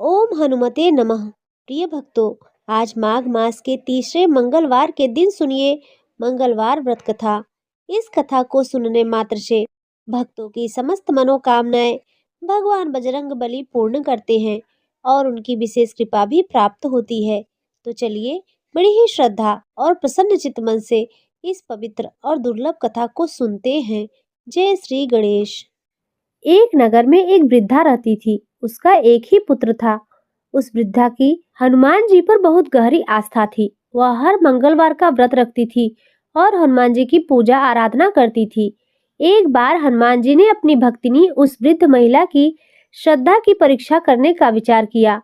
ओम हनुमते नमः। प्रिय भक्तों, आज माघ मास के तीसरे मंगलवार के दिन सुनिए मंगलवार व्रत कथा। इस कथा को सुनने मात्र से भक्तों की समस्त मनोकामनाएं भगवान बजरंग बली पूर्ण करते हैं और उनकी विशेष कृपा भी प्राप्त होती है। तो चलिए बड़ी ही श्रद्धा और प्रसन्न चित्त मन से इस पवित्र और दुर्लभ कथा को सुनते हैं। जय श्री गणेश। एक नगर में एक वृद्धा रहती थी। उसका एक ही पुत्र था। उस वृद्धा की हनुमान जी पर बहुत गहरी आस्था थी। वह हर मंगलवार का व्रत रखती थी और हनुमान जी की पूजा आराधना करती थी। एक बार हनुमान जी ने अपनी भक्तिनी उस वृद्ध महिला की श्रद्धा की परीक्षा करने का विचार किया।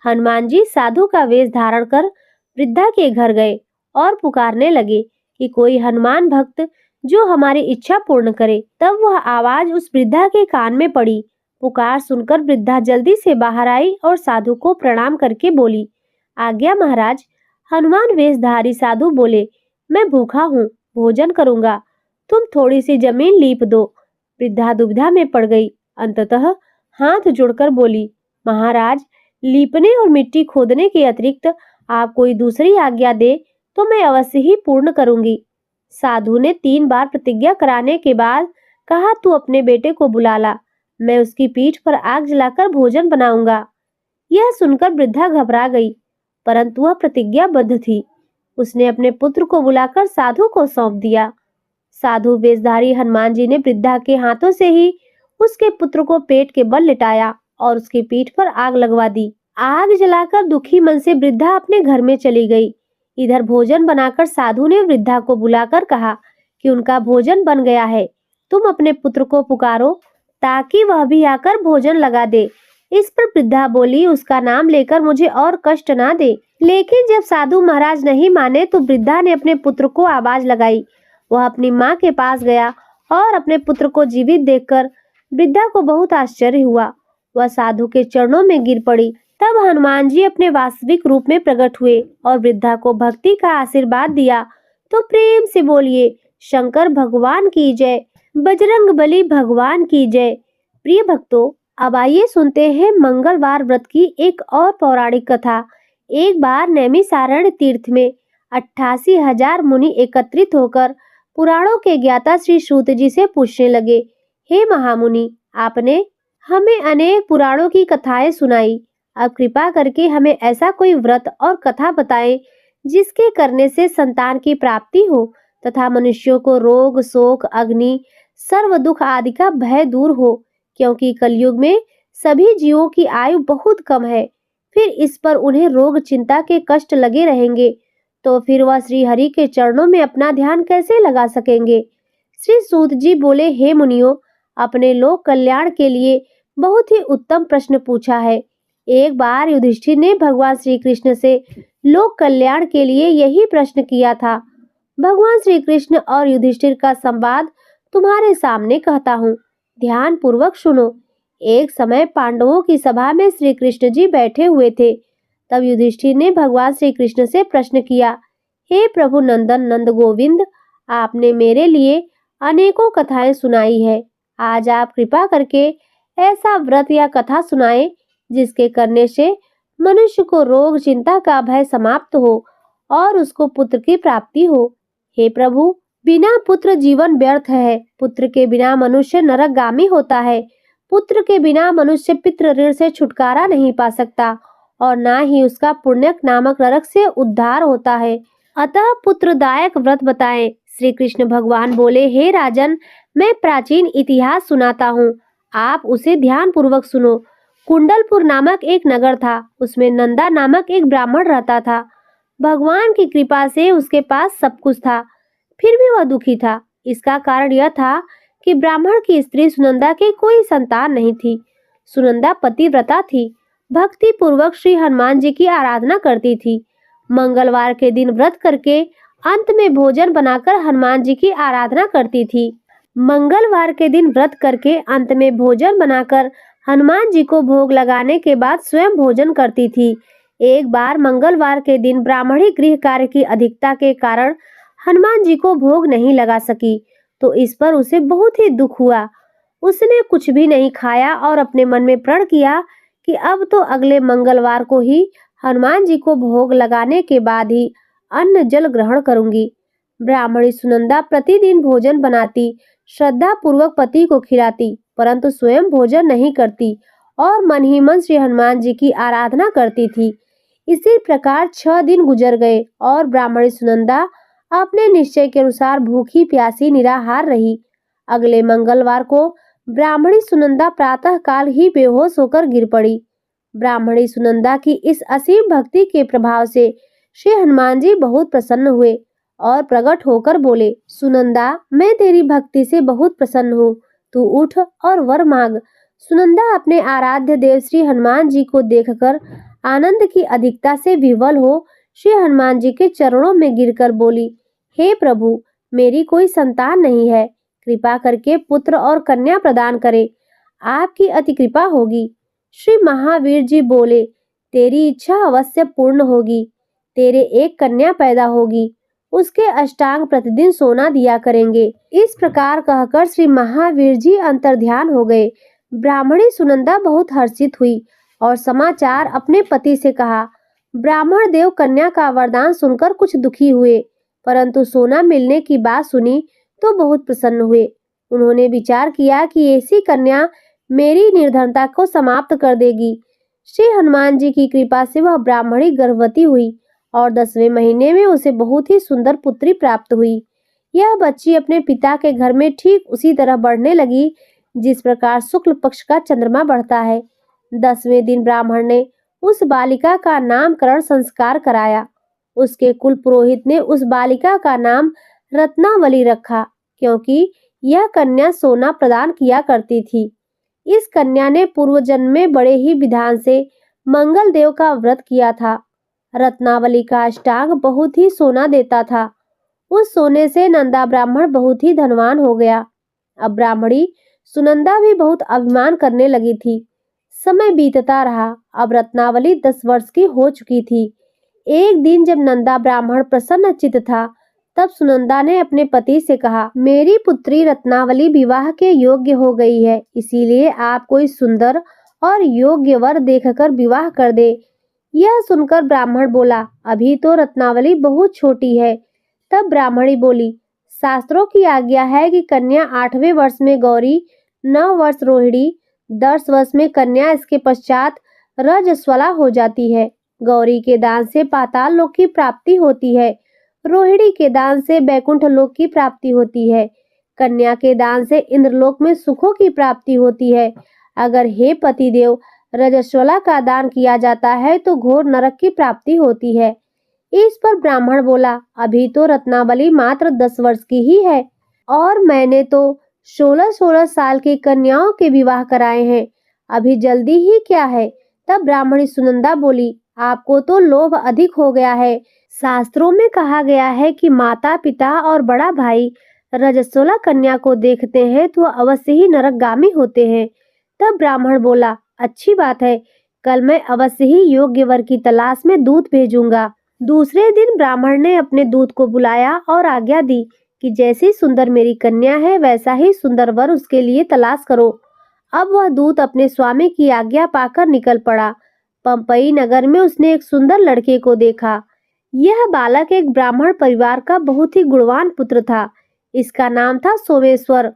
हनुमान जी साधु का वेश धारण कर वृद्धा के घर गए और पुकारने लगे कि कोई हनुमान भक्त जो हमारी इच्छा पूर्ण करे। तब वह आवाज उस वृद्धा के कान में पड़ी। पुकार सुनकर वृद्धा जल्दी से बाहर आई और साधु को प्रणाम करके बोली, आज्ञा महाराज। हनुमान वेशधारी साधु बोले, मैं भूखा हूँ, भोजन करूंगा, तुम थोड़ी सी जमीन लीप दो। वृद्धा दुविधा में पड़ गई। अंततः हाथ जोड़कर बोली, महाराज, लीपने और मिट्टी खोदने के अतिरिक्त आप कोई दूसरी आज्ञा दे तो मैं अवश्य ही पूर्ण करूंगी। साधु ने 3 बार प्रतिज्ञा कराने के बाद कहा, तू अपने बेटे को बुला ला, मैं उसकी पीठ पर आग जलाकर भोजन बनाऊंगा। यह सुनकर वृद्धा घबरा गई, परंतु वह प्रतिज्ञाबद्ध थी। उसने अपने पुत्र को बुलाकर साधु को सौंप दिया। साधु वेशधारी हनुमान जी ने वृद्धा के हाथों से ही उसके पुत्र को पेट के बल लिटाया और उसकी पीठ पर आग लगवा दी। आग जलाकर दुखी मन से वृद्धा अपने घर में चली गई। इधर भोजन बनाकर साधु ने वृद्धा को बुलाकर कहा कि उनका भोजन बन गया है, तुम अपने पुत्र को पुकारो ताकि वह भी आकर भोजन लगा दे। इस पर वृद्धा बोली, उसका नाम लेकर मुझे और कष्ट ना दे। लेकिन जब साधु महाराज नहीं माने तो वृद्धा ने अपने पुत्र को आवाज लगाई। वह अपनी माँ के पास गया और अपने पुत्र को जीवित देखकर वृद्धा को बहुत आश्चर्य हुआ। वह साधु के चरणों में गिर पड़ी। तब हनुमान जी अपने वास्तविक रूप में प्रकट हुए और वृद्धा को भक्ति का आशीर्वाद दिया। तो प्रेम से बोलिए, शंकर भगवान की जय, बजरंग बली भगवान की जय। प्रिय भक्तों, अब आइए सुनते हैं मंगलवार व्रत की एक और पौराणिक कथा। एक बार नैमिषारण्य तीर्थ में 88,000 मुनि एकत्रित होकर पुराणों के ज्ञाता श्री सूत जी से पूछने लगे, हे महामुनि, आपने हमें अनेक पुराणों की कथाएं सुनाई। अब कृपा करके हमें ऐसा कोई व्रत और कथा बताएं जिसके करने से संतान की प्राप्ति हो तथा मनुष्यों को रोग, शोक, अग्नि, सर्व दुख आदि का भय दूर हो, क्योंकि कलयुग में सभी जीवों की आयु बहुत कम है। फिर इस पर उन्हें रोग चिंता के कष्ट लगे रहेंगे तो फिर वह श्री हरि के चरणों में अपना ध्यान कैसे लगा सकेंगे। श्री सूत जी बोले, हे मुनियों, अपने लोक कल्याण के लिए बहुत ही उत्तम प्रश्न पूछा है। एक बार युधिष्ठिर ने भगवान श्री कृष्ण से लोक कल्याण के लिए यही प्रश्न किया था। भगवान श्री कृष्ण और युधिष्ठिर का संवाद तुम्हारे सामने कहता हूँ, ध्यान पूर्वक सुनो। एक समय पांडवों की सभा में श्री कृष्ण जी बैठे हुए थे। तब युधिष्ठिर ने भगवान श्री कृष्ण से प्रश्न किया, हे प्रभु नंदन नंद गोविंद, आपने मेरे लिए अनेकों कथाएं सुनाई है। आज आप कृपा करके ऐसा व्रत या कथा सुनाएं जिसके करने से मनुष्य को रोग चिंता का भय समाप्त हो और उसको पुत्र की प्राप्ति हो। हे प्रभु, बिना पुत्र जीवन व्यर्थ है। पुत्र के बिना मनुष्य नरकगामी होता है। पुत्र के बिना मनुष्य पितृ ऋण से छुटकारा नहीं पा सकता और ना ही उसका पुण्यक नामक नरक से उद्धार होता है। अतः पुत्रदायक व्रत बताएं। श्री कृष्ण भगवान बोले, हे राजन, मैं प्राचीन इतिहास सुनाता हूँ, आप उसे ध्यान पूर्वक सुनो। कुंडलपुर नामक एक नगर था। उसमें नंदा नामक एक ब्राह्मण रहता था। भगवान की कृपा से उसके पास सब कुछ था, फिर भी वह दुखी था। इसका कारण यह था कि ब्राह्मण की स्त्री सुनंदा के कोई संतान नहीं थी। सुनंदा पतिव्रता थी, भक्ति पूर्वक श्री हनुमान जी की आराधना करती थी। मंगलवार के दिन व्रत करके अंत में भोजन बनाकर हनुमान जी की आराधना करती थी। मंगलवार के दिन व्रत करके अंत में भोजन बनाकर हनुमान जी को भोग लगाने के बाद स्वयं भोजन करती थी। एक बार मंगलवार के दिन ब्राह्मणी गृह कार्य की अधिकता के कारण हनुमान जी को भोग नहीं लगा सकी, तो इस पर उसे बहुत ही दुख हुआ। उसने कुछ भी नहीं खाया और अपने मन में प्रण किया कि अब तो अगले मंगलवार को ही हनुमान जी को भोग लगाने के बाद ही अन्न जल ग्रहण करूंगी। ब्राह्मणी सुनंदा प्रतिदिन भोजन बनाती, श्रद्धा पूर्वक पति को खिलाती, परंतु स्वयं भोजन नहीं करती और मन ही मन श्री हनुमान जी की आराधना करती थी। इसी प्रकार 6 दिन गुजर गए और ब्राह्मणी सुनंदा अपने निश्चय के अनुसार भूखी प्यासी निराहार रही। अगले मंगलवार को ब्राह्मणी सुनंदा प्रातः काल ही बेहोश होकर गिर पड़ी। ब्राह्मणी सुनंदा की इस असीम भक्ति के प्रभाव से श्री हनुमान जी बहुत प्रसन्न हुए और प्रकट होकर बोले, सुनंदा, मैं तेरी भक्ति से बहुत प्रसन्न हूँ। तू उठ और वर मांग। सुनंदा अपने आराध्य देव श्री हनुमान जी को देखकर आनंद की अधिकता से विह्वल हो श्री हनुमान जी के चरणों में गिरकर बोली, हे प्रभु, मेरी कोई संतान नहीं है, कृपा करके पुत्र और कन्या प्रदान करें, आपकी अति कृपा होगी। श्री महावीर जी बोले, तेरी इच्छा अवश्य पूर्ण होगी। तेरे एक कन्या पैदा होगी, उसके अष्टांग प्रतिदिन सोना दिया करेंगे। इस प्रकार कहकर श्री महावीर जी अंतर्ध्यान हो गए। ब्राह्मणी सुनंदा बहुत हर्षित हुई और समाचार अपने पति से कहा। ब्राह्मण देव कन्या का वरदान सुनकर कुछ दुखी हुए, परंतु सोना मिलने की बात सुनी तो बहुत प्रसन्न हुए। उन्होंने विचार किया कि ऐसी कन्या मेरी निर्धनता को समाप्त कर देगी। श्री हनुमान जी की कृपा से वह ब्राह्मणी गर्भवती हुई और 10वें महीने में उसे बहुत ही सुंदर पुत्री प्राप्त हुई। यह बच्ची अपने पिता के घर में ठीक उसी तरह बढ़ने लगी जिस प्रकार शुक्ल पक्ष का चंद्रमा बढ़ता है। 10वें दिन ब्राह्मण ने उस बालिका का नामकरण संस्कार कराया। उसके कुल पुरोहित ने उस बालिका का नाम रत्नावली रखा, क्योंकि यह कन्या सोना प्रदान किया करती थी। इस कन्या ने पूर्व जन्म में बड़े ही विधान से मंगल देव का व्रत किया था। रत्नावली का अष्टांग बहुत ही सोना देता था। उस सोने से नंदा ब्राह्मण बहुत ही धनवान हो गया। अब ब्राह्मणी सुनंदा भी बहुत अभिमान करने लगी थी। समय बीतता रहा। अब रत्नावली 10 वर्ष की हो चुकी थी। एक दिन जब नंदा ब्राह्मण प्रसन्न चित्त था, तब सुनंदा ने अपने पति से कहा, मेरी पुत्री रत्नावली विवाह के योग्य हो गई है, इसीलिए आप कोई सुंदर और योग्य वर देखकर विवाह कर दे। यह सुनकर ब्राह्मण बोला, अभी तो रत्नावली बहुत छोटी है। तब ब्राह्मणी बोली, शास्त्रों की आज्ञा है कि कन्या 8वें वर्ष में गौरी, 9 वर्ष रोहिणी, 10 वर्ष में कन्या, इसके पश्चात रजस्वला हो जाती है। गौरी के दान से पाताल लोक की प्राप्ति होती है, रोहिणी के दान से बैकुंठ लोक की प्राप्ति होती है, कन्या के दान से इंद्रलोक में सुखों की प्राप्ति होती है। अगर हे पतिदेव रजस्वला का दान किया जाता है तो घोर नरक की प्राप्ति होती है। इस पर ब्राह्मण बोला, अभी तो रत्नावली मात्र 10 वर्ष की ही है और मैंने तो 16-16 साल की कन्याओं के विवाह कराए हैं, अभी जल्दी ही क्या है। तब ब्राह्मणी सुनंदा बोली, आपको तो लोभ अधिक हो गया है। शास्त्रों में कहा गया है कि माता पिता और बड़ा भाई रजस्वला कन्या को देखते हैं तो अवश्य ही नरकगामी होते हैं। तब ब्राह्मण बोला, अच्छी बात है, कल मैं अवश्य ही योग्य वर की तलाश में दूत भेजूंगा। दूसरे दिन ब्राह्मण ने अपने दूत को बुलाया और आज्ञा दी कि जैसी सुंदर मेरी कन्या है वैसा ही सुंदर वर उसके लिए तलाश करो। अब वह दूत अपने स्वामी की आज्ञा पाकर निकल पड़ा। पंपई नगर में उसने एक सुंदर लड़के को देखा। यह बालक एक ब्राह्मण परिवार का बहुत ही गुणवान पुत्र था। इसका नाम था सोमेश्वर।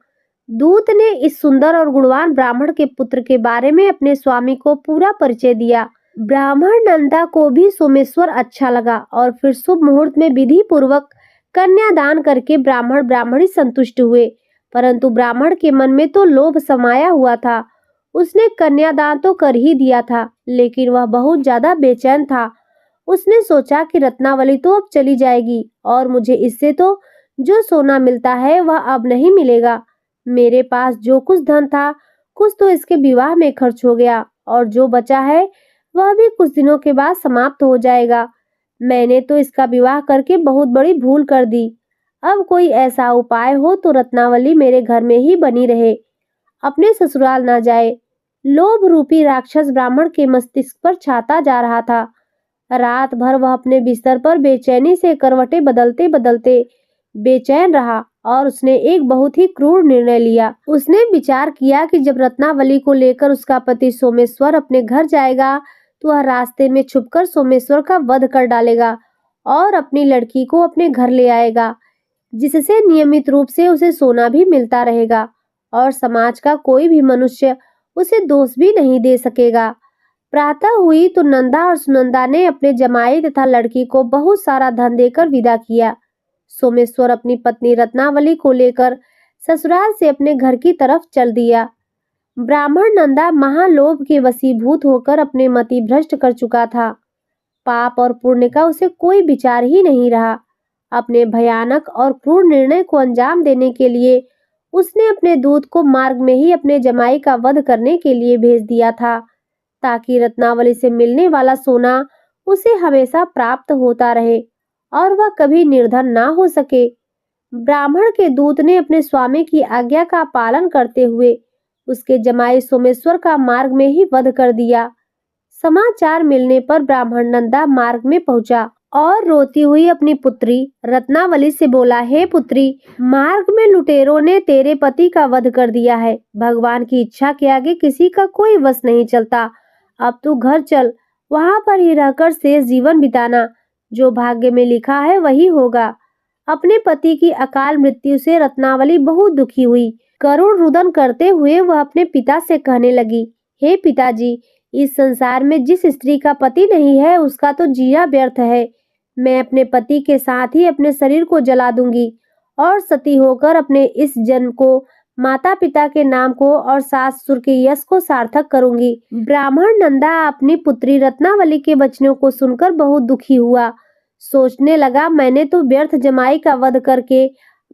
दूत ने इस सुंदर और गुणवान ब्राह्मण के पुत्र के बारे में अपने स्वामी को पूरा परिचय दिया। ब्राह्मण नंदा को भी सोमेश्वर अच्छा लगा और फिर शुभ मुहूर्त में विधि पूर्वक कन्यादान करके ब्राह्मण ब्राह्मणी संतुष्ट हुए। परंतु ब्राह्मण के मन में तो लोभ समाया हुआ था। उसने कन्यादान तो कर ही दिया था, लेकिन वह बहुत ज्यादा बेचैन था। उसने सोचा कि रत्नावली तो अब चली जाएगी और मुझे इससे तो जो सोना मिलता है वह अब नहीं मिलेगा। मेरे पास जो कुछ धन था कुछ तो इसके विवाह में खर्च हो गया और जो बचा है वह भी कुछ दिनों के बाद समाप्त हो जाएगा। मैंने तो इसका विवाह करके बहुत बड़ी भूल कर दी। अब कोई ऐसा उपाय हो तो रत्नावली मेरे घर में ही बनी रहे, अपने ससुराल ना जाए। लोभ रूपी राक्षस ब्राह्मण के मस्तिष्क पर छाता जा रहा था। रात भर वह अपने बिस्तर पर बेचैनी से करवटें बदलते बदलते बेचैन रहा और उसने एक बहुत ही क्रूर निर्णय लिया। उसने विचार किया कि जब रत्नावली को लेकर उसका पति सोमेश्वर अपने घर जाएगा तो वह रास्ते में छुपकर सोमेश्वर का वध कर डालेगा और अपनी लड़की को अपने घर ले आएगा, जिससे नियमित रूप से उसे सोना भी मिलता रहेगा और समाज का कोई भी मनुष्य उसे दोष भी नहीं दे सकेगा। प्रातः हुई तो नंदा और सुनंदा ने अपने जमाई तथा लड़की को बहुत सारा धन देकर विदा किया। सोमेश्वर अपनी पत्नी रत्नावली को लेकर ससुराल से अपने घर की तरफ चल दिया। ब्राह्मण नंदा महालोभ के वशीभूत होकर अपने मति भ्रष्ट कर चुका था। पाप और पुण्य का उसे कोई विचार ही नहीं रहा। अपने भयानक और क्रूर निर्णय को अंजाम देने के लिए उसने अपने दूत को मार्ग में ही अपने जमाई का वध करने के लिए भेज दिया था, ताकि रत्नावली से मिलने वाला सोना उसे हमेशा प्राप्त होता रहे और वह कभी निर्धन ना हो सके। ब्राह्मण के दूत ने अपने स्वामी की आज्ञा का पालन करते हुए उसके जमाई सोमेश्वर का मार्ग में ही वध कर दिया। समाचार मिलने पर ब्राह्मण नंदा मार्ग में पहुंचा और रोती हुई अपनी पुत्री रत्नावली से बोला, हे पुत्री, मार्ग में लुटेरों ने तेरे पति का वध कर दिया है। भगवान की इच्छा के आगे किसी का कोई वश नहीं चलता। अब तू घर चल, वहां पर ही रहकर शेष जीवन बिताना। जो भाग्य में लिखा है वही होगा। अपने पति की अकाल मृत्यु से रत्नावली बहुत दुखी हुई। करुण रुदन करते हुए वह अपने पिता से कहने लगी, हे पिताजी, इस संसार में जिस स्त्री का पति नहीं है उसका तो जीना व्यर्थ है। मैं अपने पति के साथ ही अपने शरीर को जला दूंगी और सती होकर अपने इस जन्म को माता पिता के नाम को और सास ससुर के यश को सार्थक करूंगी। ब्राह्मण नंदा अपनी पुत्री रत्नावली के वचनों को सुनकर बहुत दुखी हुआ। सोचने लगा, मैंने तो व्यर्थ जमाई का वध करके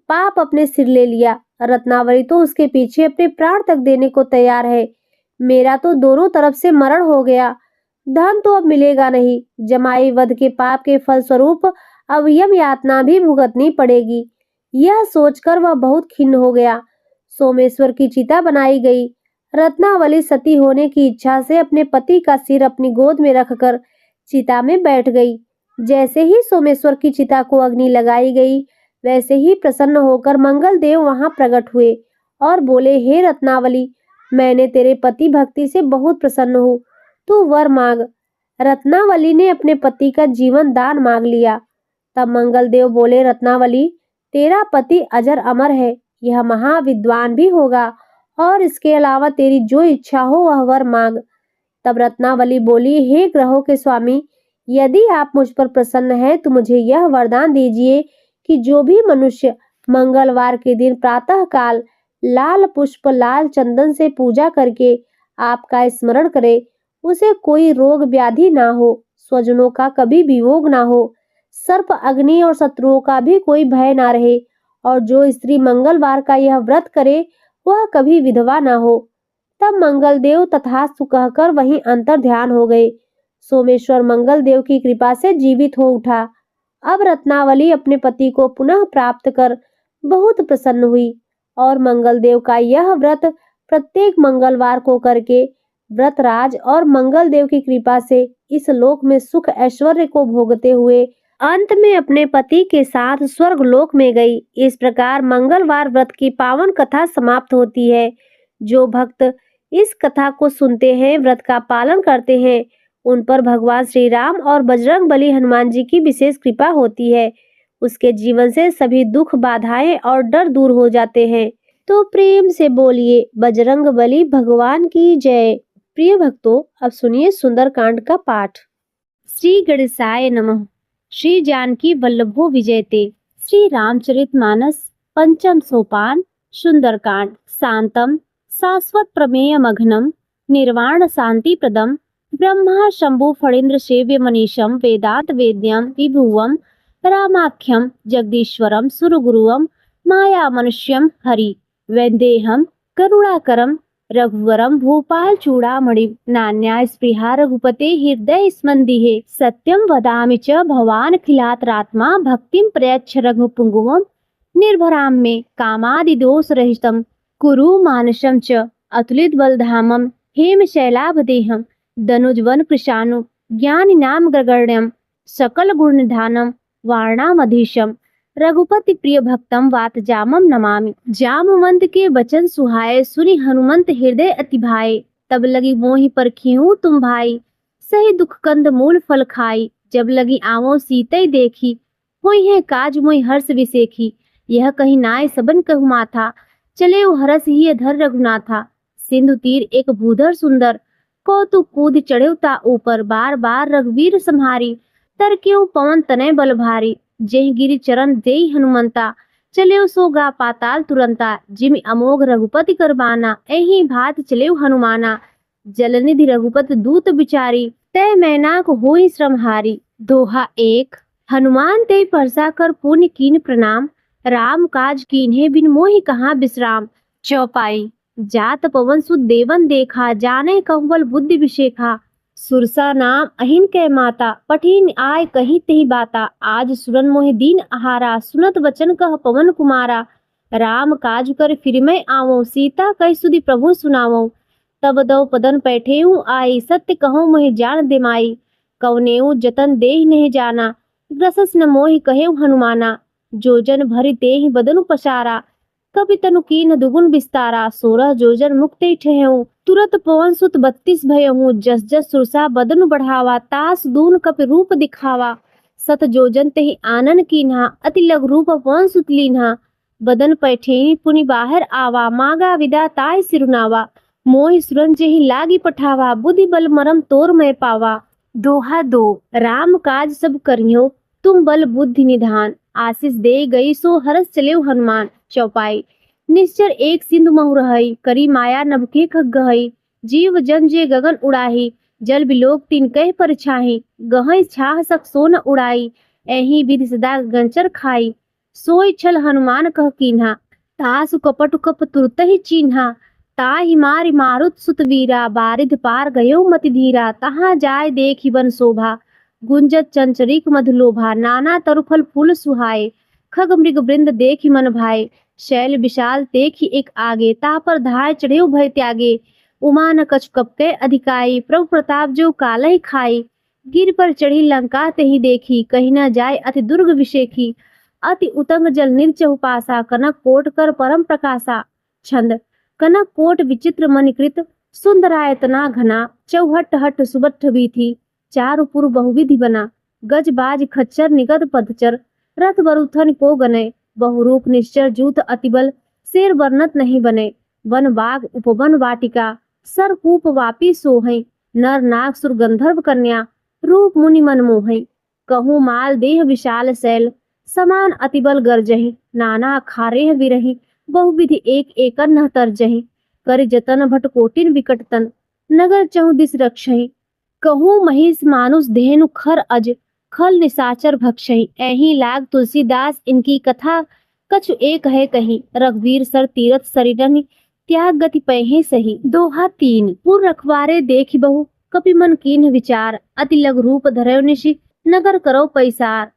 पाप अपने सिर ले लिया। रत्नावली तो उसके पीछे अपने प्राण तक देने को तैयार है। मेरा तो दोनों तरफ से मरण हो गया। धन तो अब मिलेगा नहीं। जमाई वध के पाप के फलस्वरूप अब यम यातना भी भुगतनी पड़ेगी। यह सोचकर वह बहुत खिन्न हो गया। सोमेश्वर की चिता बनाई गई। रत्नावली सती होने की इच्छा से अपने पति का सिर अपनी गोद में रखकर चिता में बैठ गई। जैसे ही सोमेश्वर की चिता को अग्नि लगाई गई, वैसे ही प्रसन्न होकर मंगल देव वहां प्रकट हुए और बोले, हे रत्नावली, मैंने तेरे पति भक्ति से बहुत प्रसन्न हूँ, तू वर मांग। रत्नावली ने अपने पति का जीवन दान मांग लिया। तब मंगल देव बोले, रत्नावली, तेरा पति अजर अमर है, यह महाविद्वान भी होगा और इसके अलावा तेरी जो इच्छा हो वह वर मांग। तब रत्नावली बोली, हे ग्रहों के स्वामी, यदि आप मुझ पर प्रसन्न हैं तो मुझे यह वरदान दीजिए कि जो भी मनुष्य मंगलवार के दिन प्रातः काल लाल पुष्प लाल चंदन से पूजा करके आपका स्मरण करे, उसे कोई रोग व्याधि ना हो, स्वजनों का कभी वियोग ना हो, सर्प अग्नि और शत्रुओं का भी कोई भय ना रहे, और जो स्त्री मंगलवार का यह व्रत करे वह कभी विधवा ना हो। तब मंगल देव तथास्तु कहकर वहीं अंतर ध्यान हो गए। सोमेश्वर मंगल देव की कृपा से जीवित हो उठा। अब रत्नावली अपने पति को पुनः प्राप्त कर बहुत प्रसन्न हुई और मंगल देव का यह व्रत प्रत्येक मंगलवार को करके व्रतराज और मंगल देव की कृपा से इस लोक में सुख ऐश्वर्य को भोगते हुए अंत में अपने पति के साथ स्वर्ग लोक में गई। इस प्रकार मंगलवार व्रत की पावन कथा समाप्त होती है। जो भक्त इस कथा को सुनते हैं, व्रत का पालन करते हैं, उन पर भगवान श्री राम और बजरंग बली हनुमान जी की विशेष कृपा होती है। उसके जीवन से सभी दुख बाधाएं और डर दूर हो जाते हैं। तो प्रेम से बोलिए बजरंग बली भगवान की जय। प्रिय भक्तों, अब सुनिए सुंदरकांड का पाठ। श्री गणेशाय नमः। श्री जानकी वल्लभो विजयते। श्री रामचरितमानस पंचम सोपान। सुंदरकांड। शांतम शाश्वत प्रमेय मघनम निर्वाण शांति प्रदम ब्रह्मा शंभु फणीन्द्र सेव्य मनीषम वेदांत वेद्यम विभुवम रामाख्यम जगदीश्वरम सुरगुरुवम माया मनुष्यम हरि वैदेहम करुणाकरम रघुवरम भूपाल चूड़ामणि नान्या स्पृहा रघुपते हृदय स्मन्दिहे सत्यम वदामि च भवान खिलातरात्मा भक्तिम प्रयच्छ रघुपुंगवम निर्भराम मे कामादि दोष रहितम कुरु मानसम च अतुलित बलधामम हेम शैलाभदेहम दनुजवन कृशानु ज्ञानिनाम ग्रगण्यम सकल गुण निधानम वारणामधीशम रघुपति प्रिय भक्तम वात जामम नमामि। जामवंत के वचन सुहाए, सुनि हनुमंत हृदय अति भाए। तब लगी मोहि परखिहु तुम भाई, सही दुख कंद मूल फल खाई। जब लगी आवो सीतै देखी, होई है काज मोहि हर्ष विसेखी। यह कही नाय सबन कहु माथा, चले हरस ही अधर रघुनाथा। सिंधु तीर एक भूधर सुंदर, कौतुक कूद चढ़े ता ऊपर। बार बार रघुवीर सम्हारी, तर क्यों पवन तनय बल भारी। जेहि गिरि चरण देई हनुमंता, चले सो गा पाताल तुरंता। जिमि अमोघ रघुपति करबाना, एहि भात चले हनुमाना। जलनिधि रघुपति दूत बिचारी, तय मैनाक होई श्रमहारी। दोहा 1। हनुमान ते परसा कर पुण्य कीन प्रणाम, राम काज कीन्हे बिन मोहि कहाँ विश्राम। चौपाई। जात पवन सुत देवन देखा, जाने कहबल बुद्धि विशेखा। सुरसा नाम अहिन कै माता, पठिन आय कही तेहि बाता। आज सुरन मोहि दीन आहारा, सुनत वचन कह पवन कुमारा। राम काज कर फिर मैं आवो, सीता कह सुधि प्रभु सुनावो। तब दो पदन पैठेऊ आई, सत्य कहूँ मोहि जान दिमाई। कवनेऊ जतन देहि नहीं जाना, ग्रसस न मोहि कहेऊ हनुमाना। जोजन भरि तेहि बदनु पसारा, कपि तनु कीन्ह दुगुन विस्तारा। 16 जोजन मुक्ते ठेहूँ, तुरत पवन सुत 32 भयहूँ। जस जस सुरसा बदनु बढ़ावा, तास दून कपि रूप दिखावा। 7 जोजन तेहि आनन कीन्हा, अति लघु रूप पवन सुत लीन्हा। बदन पैठेनी पुनि बाहर आवा, मांगा विदा ताय सिरुनावा। मोहि सुरन जेहि लागी पठावा, बुद्धि बल मरम तोर मैं पावा। दोहा 2। राम काज सब करियो, तुम बल बुद्धि निधान। आशीष दे गई सो हरस चलेउ हनुमान। चौपाई। निश्चर एक सिंधु महु रहई, करी माया नभके खग गहई। जीव जन जे गगन उड़ाही, जल बिलोक तिन कह पर छाही। गहई छाह सक सो न उड़ाई, एहि विधि सदा गंचर खाई। सोई छल हनुमान कह कीन्हा, तासु कपटु कप तुरतहि चीन्हा। ताहि मारि मारुत सुत वीरा, बारिध पार गयो मति धीरा। तहाँ जाय देखि वन शोभा, गुंजत चंचरीक मधुलोभा। नाना तरु फल फूल सुहाए, खग मृग वृंद देखि मन भाए। शैल विशाल देखि एक आगे, ता पर धाय चढ़ेउ भय त्यागे। उमा न कछु कपके अधिकाई, प्रभु प्रताप जो कालहि खाई। गिर पर चढ़ी लंका तेहि देखी, कहीं न जाय अति दुर्ग विशेखी। अति उतंग जल निर्चहु पासा, कनक कोट कर परम प्रकाशा। छंद। कनक कोट विचित्र मणिकृत, सुंदरायतना घना। चौहट हट सुबट्ठ बीथी, चारु पुर बहुविधि बना। गज बाज खच्चर निगद पदचर, रथ बरुथन को गनय। बहुरूप निश्चर जूथ अतिबल, शेर वर्णत नहीं बने। वन बाग उपवन वाटिका, सरकूप वापी सोहै। नर नाग सुर गंधर्व कन्या, रूप मुनि मन मोहै। कहूँ माल देह विशाल शैल, समान अतिबल गर्जहि। नाना खारेह विरहि, बहुविधि एक एक न तरजहि। कर जतन भट कोटिन विकटतन, नगर चहुदिस रक्षहि। कहूँ महिष मानुष धेनु खर अज, खल निशाचर भक्षहि। एहि लाग तुलसीदास इनकी कथा, कछु एक है कही। रघुवीर सर तीरथ सरिडनि, त्याग गति पयहि सही। दोहा 3। पुर रखवारे देखि बहु, कपि मन कीन्ह विचार। अति लघु रूप धरयो निशि, नगर करो पैसार।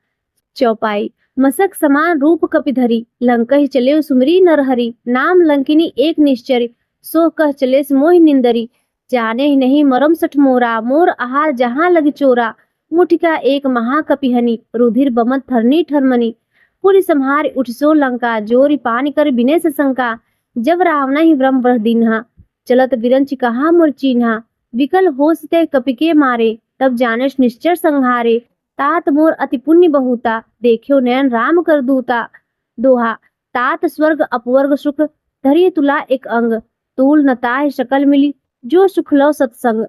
चौपाई। मसक समान रूप कपि धरी, लंकहि चले सुमरी नरहरि। नाम लंकिनी एक निश्चरी, सो कह चले मोहि निंदरी। जाने ही नहीं मरम सठ मोरा, मोर आहार जहाँ लग चोरा। मुठिका एक महाकपिहनि, रुधिर बमत थरनी ठरमनी। पुरि संहार उठसो लंका, जोरी पानी कर बिने से शंका। जब रावण ही ब्रह्म बह दीन्हा, चलत बिरंच कहा मोर चीन्हा। विकल होस ते कपिके मारे, तब जानेश निश्चर संहारे। तात मोर अति पुण्य बहुता, देखियो नयन राम कर दूता। दोहा। तात स्वर्ग अपवर्ग सुख, धरिय तुला एक अंग। तूल न ताहि शकल मिली, जो सुख लो सत्संग।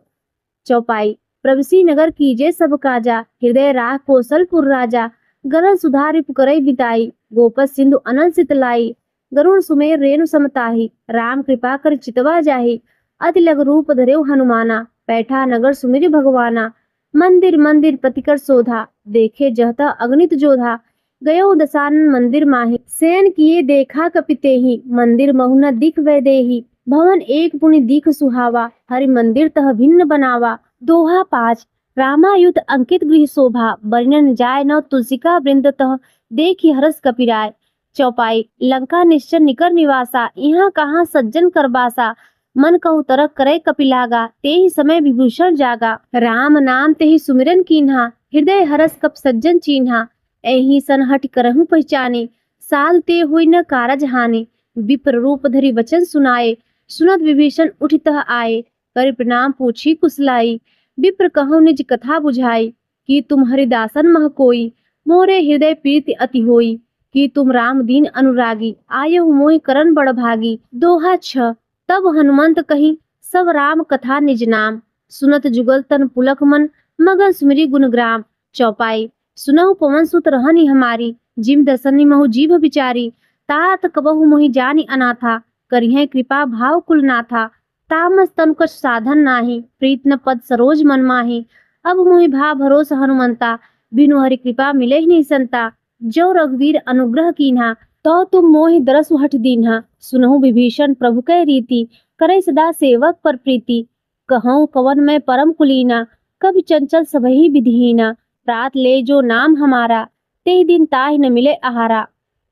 चौपाई। प्रवसी नगर कीजे सब काजा, हृदय राह कौशलपुर राजा। गरल सुधारि पुकरई बिताई, गोपस सिंधु अनल सितलाई। गरुण सुमेर रेणु समताही, राम कृपा कर चितवा जाही। अति लघु रूप धरेउ हनुमाना, पैठा नगर सुमिरि भगवाना। मंदिर मंदिर प्रतिकर शोधा, देखे जहता अगणित जोधा। गयो दसानन मंदिर माही, शयन किए देखा कपितेहि। मंदिर महु न दिख वै देही, भवन एक पुनि दिख सुहावा। हरि मंदिर तह भिन्न बनावा। दोहा 5। रामायुध अंकित गृह शोभा, वर्णन जाय न तुलसिका वृंद तह। देखि हरस कपिराय। चौपाई। लंका निश्चर निकर निवासा, यहाँ कहाँ सज्जन करबासा। मन कहु तरक करे कपिलागा, तेहि समय विभूषण जागा। राम नाम तेहि सुमिरन कीन्हा, हृदय हरस कप सज्जन चीन्हा। एही सन हट करहु पहचाने, साध ते हुई न कारज हानि। विप्र रूप धरि वचन सुनाए, सुनत विभीषण उठितः आए, कर प्रणाम पूछी कुशलाई। विप्र कहु निज कथा बुझाई, कि तुम हरिदासन मह कोई, मोरे हृदय प्रीति अति होई। कि तुम राम दीन अनुरागी, आयहु मोहि करन बड़ भागी। दोहा 6। तब हनुमंत कही, सब राम कथा निज नाम। सुनत जुगल तन पुलक मन, मगन सुमिरी गुणग्राम। चौपाई। सुनहु पवन सुत रहनी हमारी, जिम दसनी महु जीव विचारी। तात कबहु मोहि जानि अनाथा, करिहे कृपा भाव कुलनाथा। तामस तनुकछ साधन नाही, प्रीत न पद सरोज मन माही। अब मोहि भा भरोसा हनुमंता, बिनु हरि कृपा मिले नहीं संता। जो रघुवीर अनुग्रह कीन्हा, तो तुम मोहि दरसु हठ दीन्हा। सुनहु विभीषण प्रभु कै रीति, करे सदा सेवक पर प्रीति। कहऊँ कवन मैं परम कुलीना, कभी चंचल सबहि विधिहीना। प्रात ले जो नाम हमारा, ते दिन ताहि न मिले आहारा।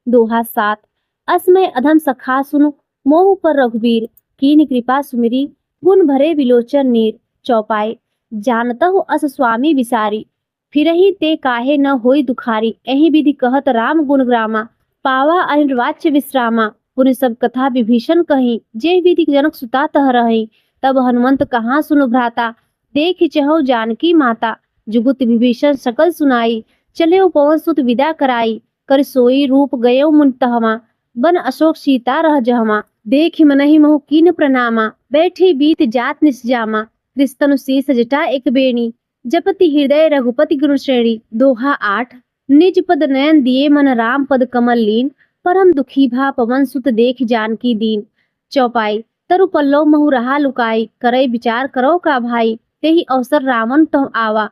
दोहा 7। असमय अधम सखा सुनु, मोह पर रघुवीर। कीन्ह कृपा सुमिरी, गुण भरे विलोचन नीर। चौपाई। जानतहु अस स्वामी विसारी, फिरहि ते काहे न होई दुखारी। एहि विधि कहत राम गुणग्रामा, पावा अनिर्वाच्य विश्रामा। पुनि सब कथा विभीषण कही, जे विधि जनक सुता तह रही। तब हनुमंत कहाँ सुनु भ्राता, देख चहु जानकी माता। जुगुत विभीषण सकल सुनाई, चले पवन सुत विदा कराई। कर सोई रूप गयो मुन तहवा, बन अशोक सीता रह जहमा। देखि मनहि मोह कीन प्रणामा, बैठी बीत जात निसजामा। कृस्तनु शीस जटा एक बेणी, जपति हृदय रघुपति गुरु श्रेणी। दोहा 8। निज पद नयन दिए मन राम पद कमल लीन, परम दुखी भा पवन सुत देख जानकी दीन। चौपाई। तरु पल्लव महु रहा लुकाई, करई विचार करो का भाई। तेहि अवसर रावण तह आवा,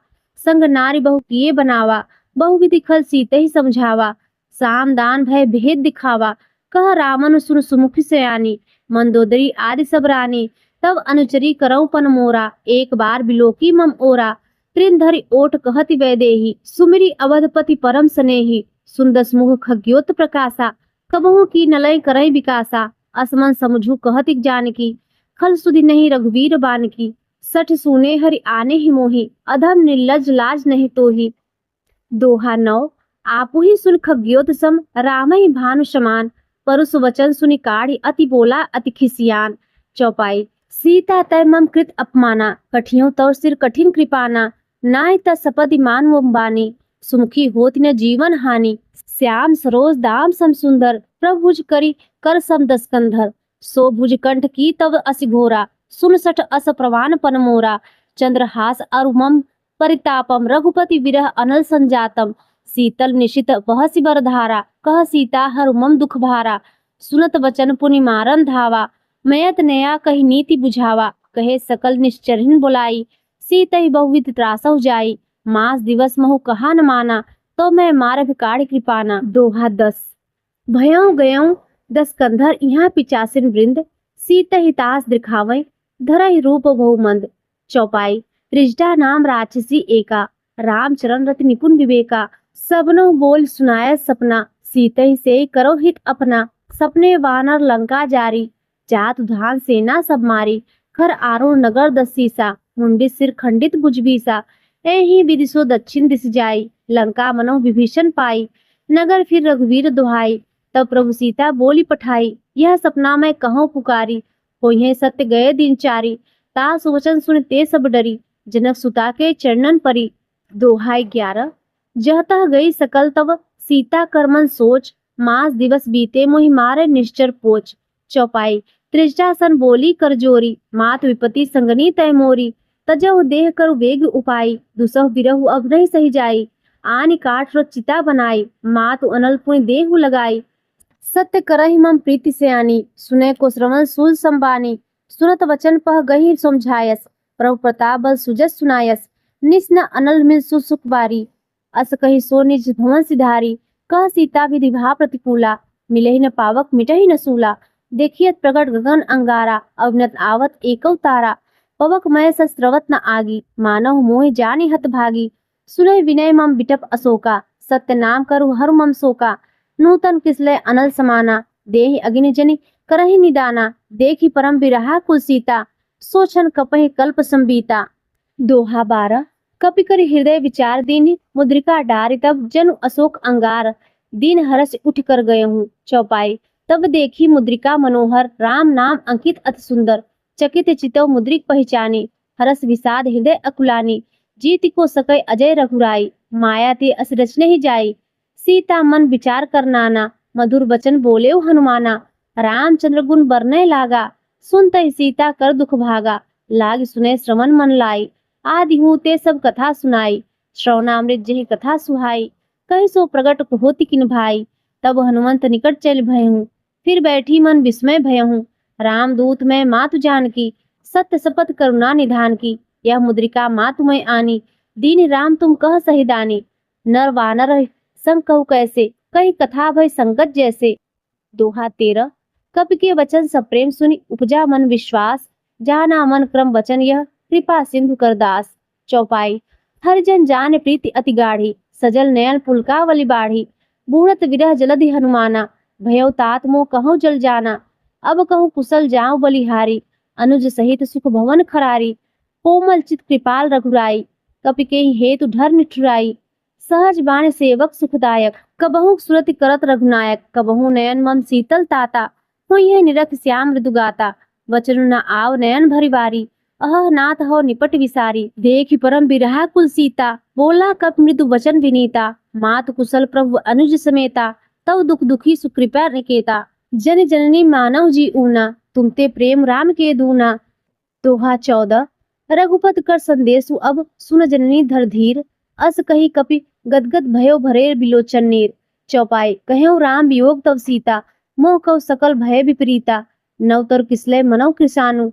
संग नारी बहु किए बनावा। बहु विधि खल सीते ही समझावा, साम दान भय भेद दिखावा। कह रावण सुन सुमुखी सयानी, मंदोदरी आदि सब रानी। तब अनुचरी करऊ पन मोरा, एक बार बिलोकी मम ओरा। त्रिन धरि ओट कहति वैदेही, सुमिरी अवधपति परम स्नेही। सुंदस मुख खग्योत प्रकाशा, कबहू की नलय करई विकासा। असमन समझू कहति जानकी, खल सुधि नहीं रघुवीर बानकी। सठ सुने हरि आने ही मोहि, अधम निर्लज लाज नहीं तोहि। दोहा 9। आपुहि सुन खग्योत सम, रामहि भानु समान। परुष वचन सुनि काढ़ी, अति बोला अति खिसियान। चौपाई। सीता तय मम कृत अपमाना, कठियों तौर सिर कठिन कृपाना। नाय त सपदि मानव बानी, सुमुखी होति न जीवन हानि। श्याम सरोज दाम सम सुंदर, प्रभु भुज करी कर सम दस कंधर। सो भुज कंठ की तव असि घोरा, सुन सठ अस प्रवान पन मोरा। चंद्रहास अरुमम परितापम, रघुपति विरह अनल संजातम। शीतल निशित बहसि बरधारा, कह सीता हरुमम दुख भारा। सुनत वचन पुनि मारन धावा, मयत नया कही नीति बुझावा। कहे सकल निश्चरिन बुलाई, सीतहि बहुविध त्रासहु जाई। मास दिवस महु कहा न माना, तो मैं मार भिकाढ़ कृपाना। दोहा 10। भयऊ गयऊ 10 कंधर, यहाँ पिचासिन वृंद। सीतहि तास दिखावै, धरहि रूप बहुमंद। चौपाई। त्रिजटा नाम राक्षसी एका, रामचरण रति निपुण विवेका। सबनो बोल सुनाय सपना, सीतहि से करो हित अपना। सपने वानर लंका जारी, जात धान सेना सब मारी। खर आरो नगर 10 सीसा, मुंडित सिर खंडित भुजबीसा। एहि विधि सो दक्षिण दिस जाई, लंका मनो विभीषण पाई। नगर फिर रघुवीर दुहाई, तब प्रभु सीता बोली पठाई। यह सपना मैं कहूँ पुकारी, होइहे सत्य गए दिन चारी। ता सुवचन सुन ते सब डरी, जनक सुता के चरणन परी। दोहा 11। जहतः गई सकल तव, सीता करमन सोच। मास दिवस बीते मोहि मारे निश्चर पोच। चौपाई। त्रिजटा सन बोली कर जोरी, मात विपति संगनी तय मोरी। तजहु देह करु वेग उपाई, दुसहु बिरहु अब नहीं सही जाई। आनि काठ रो चिता बनाई, मातु अनल पुनि देहु लगाई। सत्य करहि मम प्रीति सयानी, सुने को श्रवण सूल संबानी। सुनत वचन पह गही समझायस, प्रभु प्रताप बल सुजस सुनायस। निस न अनल मिल सुसुख बारी, अस कही सो निज भवन सिधारी। कह सीता विधि भा प्रतिकूला, मिलहि न पावक मिटहि न सूला। देखियत प्रगट गगन अंगारा, अवनत आवत एकौ तारा। पवक मय सस्रवत न आगी, मानव मोहि जानि हत भागी। सुनय विनय मम बिटप अशोका, सत्य नाम करु हरु मम शोका। नूतन किसलय अनल समाना, देहि अग्नि जनि करहि निदाना। देखि परम बिरहा कुल सीता, सोचन कपहि कल्प संबीता। दोहा 12। कपि कर हृदय विचार दीन मुद्रिका डारि तब जनु अशोक अंगार दीन हर्ष उठ कर गए हूँ। चौपाई। तब देखी मुद्रिका मनोहर राम नाम अंकित अति सुंदर चकित चितव मुद्रिक पहचानी हरस विषाद हृदय अकुलानी जीत को सकै अजय रघुराई माया ते अस रचने ही जाई सीता मन विचार कर नाना मधुर वचन बोले हनुमाना रामचंद्र गुण बरने लागा सुनते सीता कर दुख भागा लाग सुने श्रवण मन लाई आदि हूँ ते सब कथा सुनाई श्रवणामृत जही कथा सुहाई कहीं सो प्रगट होती किन भाई तब हनुमंत निकट चल भय हूँ फिर बैठी मन विस्मय भय हूँ रामदूत मैं मातु जानकी सत्य शपथ करुणा निधान की यह मुद्रिका मातु मैं आनी दीन राम तुम कह सही दानी नर वानर संग कहु कैसे कहीं कथा भय संगत जैसे। दोहा 13। कपि के वचन सब प्रेम सुनि उपजा मन विश्वास जाना मन क्रम वचन यह कृपा सिंधु कर दास। चौपाई। हर जन जान प्रीति अति गाढ़ी सजल नयन पुलकावली बाढ़ी बूढ़त विरह जलधि हनुमाना भयउ तात मोह कहूँ जल जाना अब कहूँ कुशल जाऊं बलिहारी अनुज सहित सुख भवन खरारी कोमल चित कृपाल रघुराई कपि के हेतु धर निठुराई सहज बाण सेवक सुखदायक कबहु सुरति करत रघुनायक कबहु नयन मम शीतल ताता हुई है निरख श्याम मृदु गाता वचन न आव नयन भरी बारी अह नाथ हो निपट विसारी देखि परम बिरहा कुल सीता बोला कप मृदु वचन विनीता मात कुशल प्रभु अनुज समेता तव दुख दुखी सुकृपा निकेता जन जननी मानव जी ऊना तुमते प्रेम राम के दूना। दोहा 14। रघुपत कर संदेशु अब सुन जननी धर धीर अस कही कपि गदगद भयो भरे बिलोचन नीर। चौपाई। कहो राम वियोग तव सीता मोह कव सकल भय विपरीता नवतर किसले मनौ कृषानु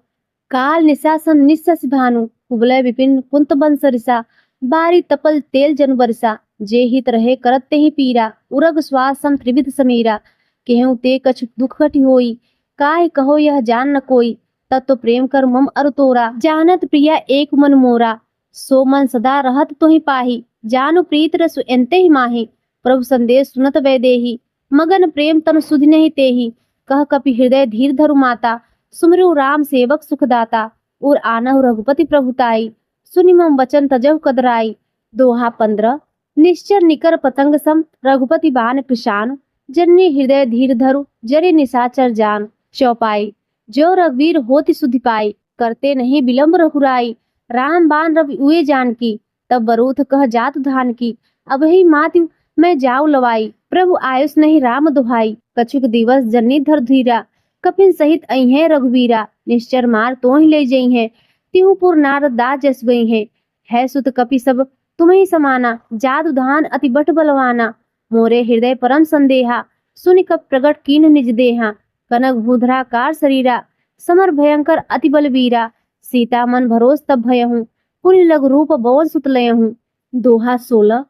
काल निशासन निस्सस भानु कुबलय विपिन कुंत बंस रिसा बारी तपल तेल जन बरसा जे हित रहे करत ते ही पीरा उरग श्वास सम त्रिविध समीरा केहू ते कछु दुख घटी होई काहे कहो यह जान न कोई तत्व प्रेम कर मम अरु तोरा जानत प्रिया एक मन मोरा सो मन सदा रहत तो ही पाही जानु प्रीत रसु एंते ही माही प्रभु संदेश सुनत वैदेही मगन प्रेम तन सुधि नहीं तेही कह कपि हृदय धीर धरु माता सुमरु राम सेवक सुखदाता और आनहु रघुपति प्रभुताई सुनि मम वचन तजहु कदराई। दोहा 15। निश्चर निकर पतंग सम रघुपति बान कृशान जननी हृदय धीर धरु जरे निशाचर जान। चौपाई। जो रघुवीर होति सुधि पाई करते नहीं विलंब रघुराई राम बान रवि उए जान की तब बरूथ कह जातु धान की अब ही मातु मैं जाऊ लवाई प्रभु आयुष नहीं राम दुहाई कछुक दिवस जननी धर धीरा कपिन सहित आई है रघुवीरा निश्चर मार तो ही ले जई है तिहुपुर नारद दास जस गई है सुत कपि सब तुम्हें समाना जादू धान अति बट बलवाना मोरे हृदय परम संदेहा सुनि कप प्रगट कीन निज देहा कनक भूधरा कार शरीरा समर भयंकर अति बलवीरा सीता मन भरोस तब भय हूँ पुनि लघु रूप बवन सुत लय हूँ। दोहा 16।